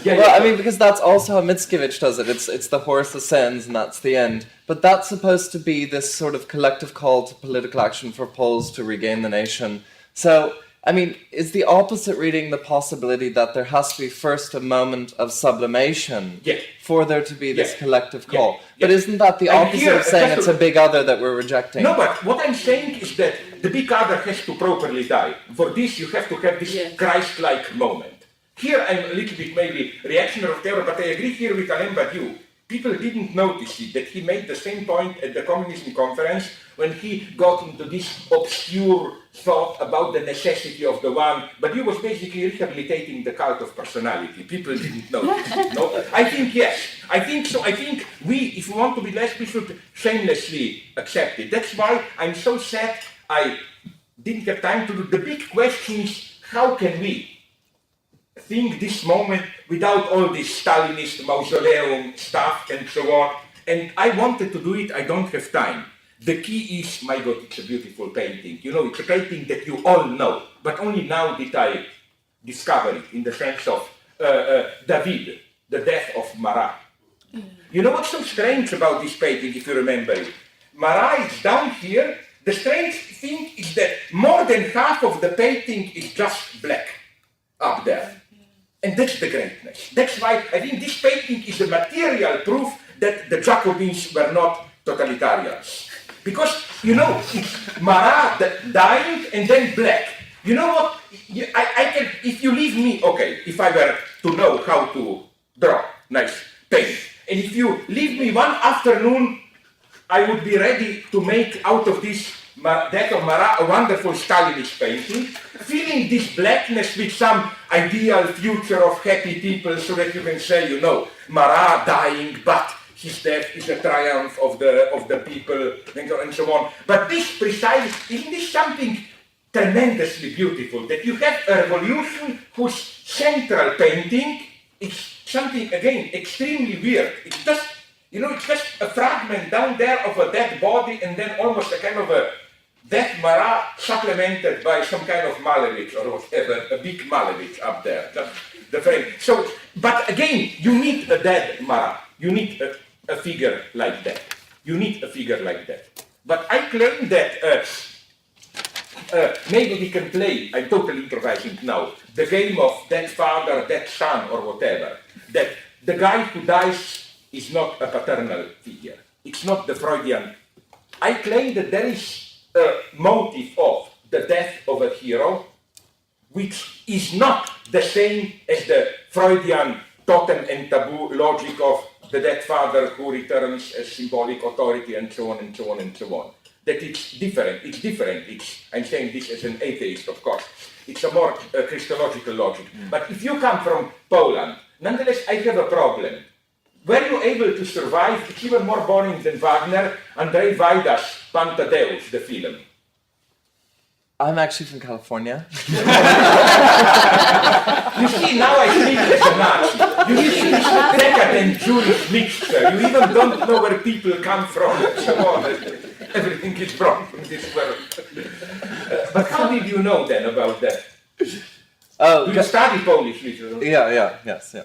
Yeah, well, I mean, because that's also how Mickiewicz does it. It's the horse ascends and that's the end. But that's supposed to be this sort of collective call to political action for Poles to regain the nation. So, I mean, is the opposite reading the possibility that there has to be first a moment of sublimation for there to be this collective call? But isn't that the opposite of saying it's a big other that we're rejecting? No, but what I'm saying is that the big other has to properly die. For this, you have to have this Christ-like moment. Here, I'm a little bit maybe reactionary of terror, but I agree here with Alain Badiou. People didn't notice it, that he made the same point at the Communism Conference when he got into this obscure thought about the necessity of the one, but he was basically rehabilitating the cult of personality. People didn't notice it, no? I think yes. I think so. I think if we want to be less, we should shamelessly accept it. That's why I'm so sad I didn't have time to do. The big question is, how can we think this moment without all this Stalinist mausoleum stuff and so on? And I wanted to do it, I don't have time. The key is, my God, it's a beautiful painting. You know, it's a painting that you all know, but only now did I discover it in the sense of David, the death of Marat. You know what's so strange about this painting, if you remember it? Marat is down here. The strange thing is that more than half of the painting is just black up there. And that's the greatness. That's why I think this painting is the material proof that the Jacobins were not totalitarians. Because, you know, it's Marat dying and then black. You know what? I can, if you leave me, okay, if I were to know how to draw nice paint, and if you leave me one afternoon, I would be ready to make out of this Death of Marat, a wonderful Stalinist painting, filling this blackness with some ideal future of happy people so that you can say, you know, Marat dying, but his death is a triumph of the people, and so on. But this precise, isn't this something tremendously beautiful, that you have a revolution whose central painting is something, again, extremely weird. It's just, you know, it's just a fragment down there of a dead body and then almost a kind of a dead Marat supplemented by some kind of Malevich or whatever, a big Malevich up there, the frame. So, but again, you need a dead Marat. You need a figure like that. You need a figure like that. But I claim that maybe we can play, I'm totally improvising now, the game of dead father, dead son, or whatever. That the guy who dies is not a paternal figure. It's not the Freudian. I claim that there is a motive of the death of a hero, which is not the same as the Freudian totem and taboo logic of the dead father who returns as symbolic authority and so on and so on and so on. That it's different. It's different. I'm saying this as an atheist, of course. It's a more Christological logic. But if you come from Poland, nonetheless, I have a problem. Were you able to survive? It's even more boring than Wagner, Andrzej Wajda's Pan Tadeusz, the film. I'm actually from California. You see, now I speak as a Nazi. You see this decadent Jewish mixture. You even don't know where people come from and so on. Everything is wrong in this world. But how did you know then about that? Do you study Polish literature? Yes.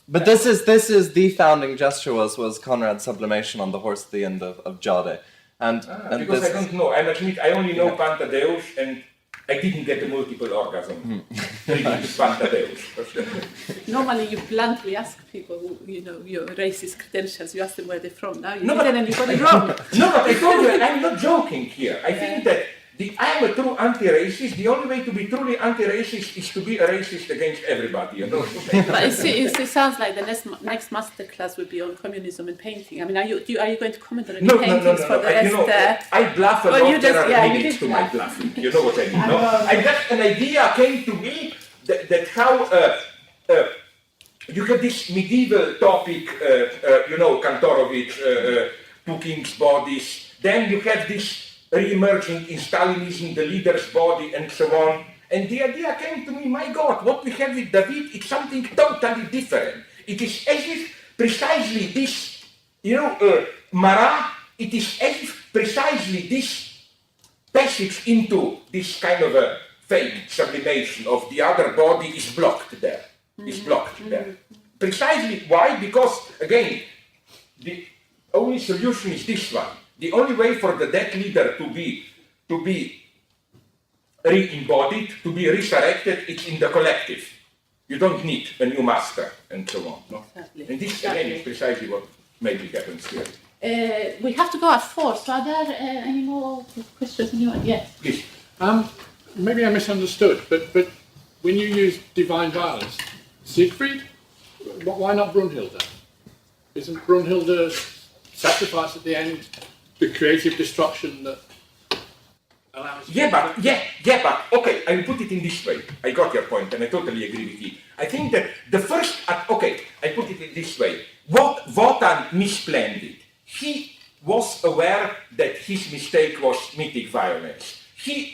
But this is the founding gesture was Conrad's sublimation on the horse at the end of Jade. And because I don't know. I admit I only know Pan Tadeusz and I didn't get a multiple orgasm reading Pan Tadeusz. Normally you bluntly ask people, you know, your racist credentials, you ask them where they're from. Now you No, didn't anybody wrong. No, but I told you, I'm not joking here. I think that I'm a true anti-racist. The only way to be truly anti-racist is to be a racist against everybody, you know? But it sounds like the next masterclass will be on communism and painting. I mean, are you going to comment on any paintings for the rest? You know, I bluff a lot. There are limits to my bluffing. You know what I mean? No? I just, an idea came to me that how you have this medieval topic, you know, Kantorowicz, two kings' bodies. Then you have this re-emerging in Stalinism, the leader's body, and so on. And the idea came to me, my God, what we have with David is something totally different. It is as if precisely this, you know, Marat, it is as if precisely this passage into this kind of a fake sublimation of the other body is blocked there. Is blocked there. Precisely why? Because, again, the only solution is this one. The only way for the dead leader to be re-embodied, to be resurrected, it's in the collective. You don't need a new master, and so on. No? Exactly. And this, again, is precisely what maybe happens here. We have to go at 4, so are there any more questions? Anyone? Yes. Please. Maybe I misunderstood, but when you use divine violence, Siegfried, why not Brunhilde? Isn't Brunhilde's sacrifice at the end the creative destruction that allows... but okay, I will put it in this way. I got your point, and I totally agree with you. I think that the first, okay, I put it in this way. What Wotan misplanned it. He was aware that his mistake was mythic violence. He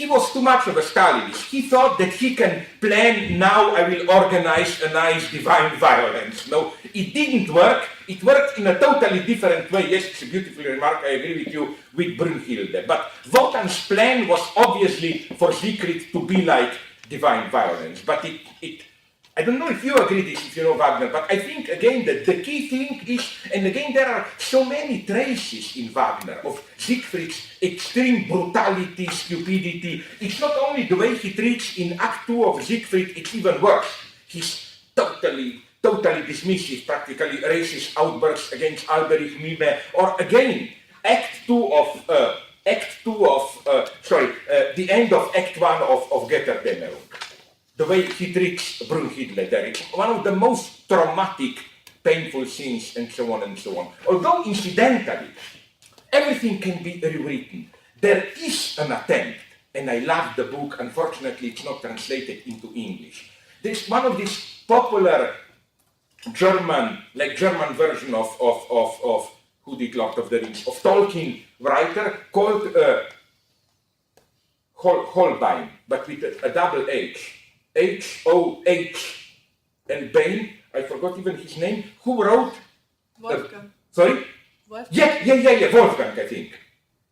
was too much of a Stalinist. He thought that he can plan, now I will organize a nice divine violence. No, it didn't work. It worked in a totally different way. Yes, it's a beautiful remark, I agree with you, with Brunhilde. But Wotan's plan was obviously for Siegfried to be like divine violence. But I don't know if you agree with this, if you know Wagner, but I think, again, that the key thing is, and again, there are so many traces in Wagner of Siegfried's extreme brutality, stupidity. It's not only the way he treats in Act 2 of Siegfried, it's even worse. He's totally dismissive, practically racist outbursts against Alberich Mime, or again, the end of Act 1 of Götterdämmerung. The way he treats Brunhilde there, it's one of the most traumatic, painful scenes, and so on and so on. Although, incidentally, everything can be rewritten. There is an attempt, and I love the book. Unfortunately, it's not translated into English. There's one of these popular German version of who did Lord of the Rings, of Tolkien writer called Holbein, but with a double H. H-O-H. And Bain, I forgot even his name, who wrote... Wolfgang. Sorry? Wolfgang. Yeah, Wolfgang, I think.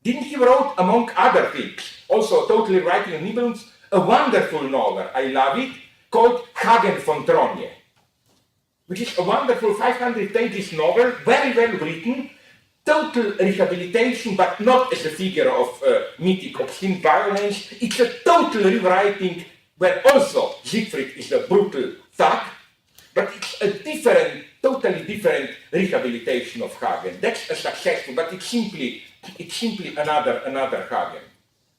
Didn't he wrote, among other things, also totally writing Nibelungs, a wonderful novel, I love it, called Hagen von Tronje, which is a wonderful 500 pages novel, very well written, total rehabilitation, but not as a figure of mythic obscene violence. It's a total rewriting where also Siegfried is a brutal thug, but it's a different, totally different rehabilitation of Hagen. That's a successful, but it's simply another Hagen.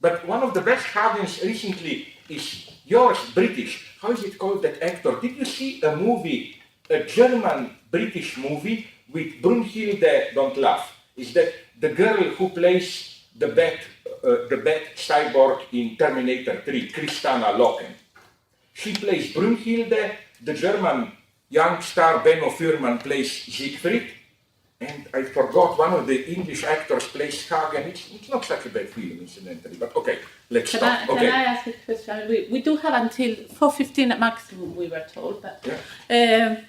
But one of the best Hagens recently is yours, British. How is it called, that actor? Did you see a movie, a German-British movie with Brunhilde, don't laugh, is that the girl who plays the bad cyborg in Terminator 3, Kristana Loken. She plays Brunhilde, the German young star Benno Furman plays Siegfried, and I forgot one of the English actors plays Hagen. It's not such a bad film, incidentally, but okay, let's stop. Can I ask a question? We do have until 4:15 at maximum, we were told, but... Yeah.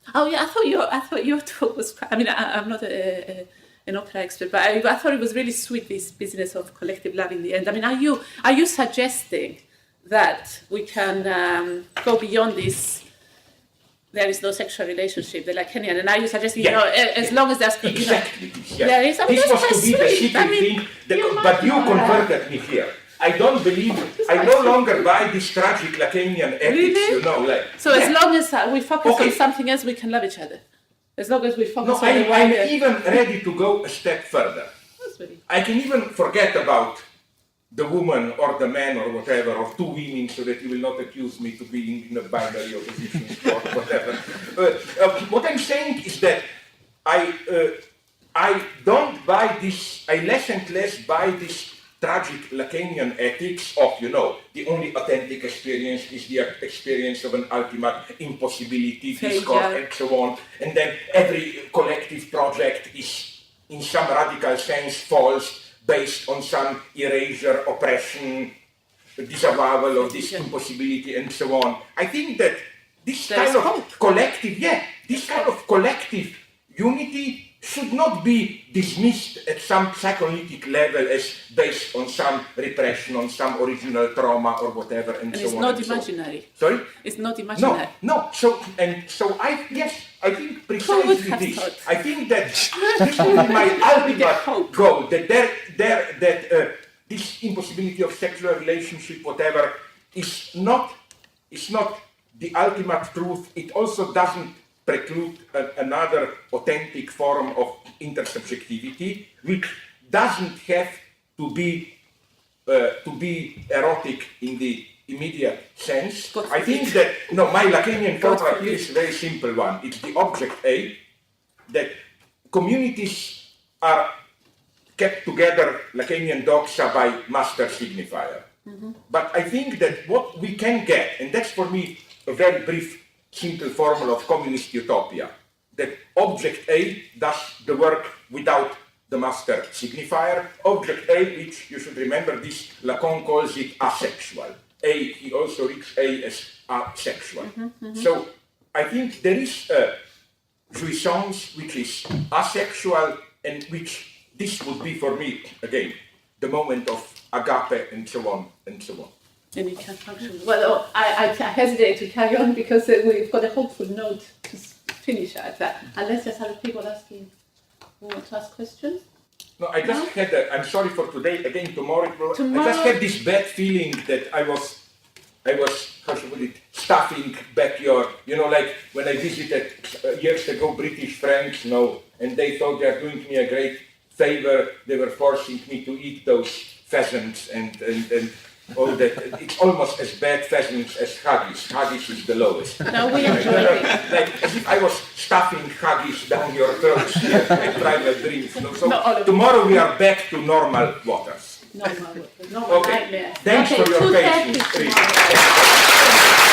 I thought your talk was... I mean, I'm not an opera expert, but I thought it was really sweet, this business of collective love in the end. I mean, are you suggesting that we can go beyond this? There is no sexual relationship, the Lacanian, and are you suggesting, as long as there's... Exactly. There is, I mean, this that's was to be the sweet. secret thing, but you converted me here. I don't believe, I no longer buy this tragic Lacanian ethics, Really? So as long as we focus on something else, we can love each other. As long as we focus on the I'm wider... even ready to go a step further. That's really... I can even forget about the woman or the man or whatever, or two women, so that you will not accuse me to being in a binary opposition or whatever. What I'm saying is that I don't buy this, I less and less buy this tragic Lacanian ethics of, the only authentic experience is the experience of an ultimate impossibility, discord, and so on. And then every collective project is, in some radical sense, false, based on some erasure, oppression, disavowal of this impossibility, and so on. I think that this kind of collective unity should not be dismissed at some psychoanalytic level as based on some repression, on some original trauma or whatever, and so on. And it's not imaginary. Sorry? It's not imaginary. No. So I think precisely this. I think that this is my ultimate goal. That this impossibility of sexual relationship, whatever, is not the ultimate truth. It also doesn't preclude another authentic form of intersubjectivity, which doesn't have to be erotic in the immediate sense. I think that my Lacanian formula is a very simple one. It's the object A, that communities are kept together, Lacanian doxa, by master signifier. Mm-hmm. But I think that what we can get, and that's for me a very brief, simple formula of communist utopia, that object A does the work without the master signifier. Object A, which you should remember, this Lacan calls it asexual. He also reads A as asexual. Mm-hmm, mm-hmm. So I think there is a jouissance which is asexual, and which this would be for me, again, the moment of agape, and so on, and so on. And it can function. Well, I hesitate to carry on because we've got a hopeful note to finish at that. Unless there's other people asking who want to ask questions. No, I just had I'm sorry for today, again tomorrow. I just had this bad feeling that I was, how should I put it, stuffing backyard. Like when I visited years ago British friends, and they thought they are doing me a great favor. They were forcing me to eat those pheasants and or that it's almost as bad pheasants as haggis. Haggis is the lowest. No, we enjoy it. Like as if I was stuffing haggis down your throats here in private dreams. No? So Not all of it. tomorrow we are back to normal waters. No, no Okay. nightmare. Thanks for your 2:30 patience. tomorrow.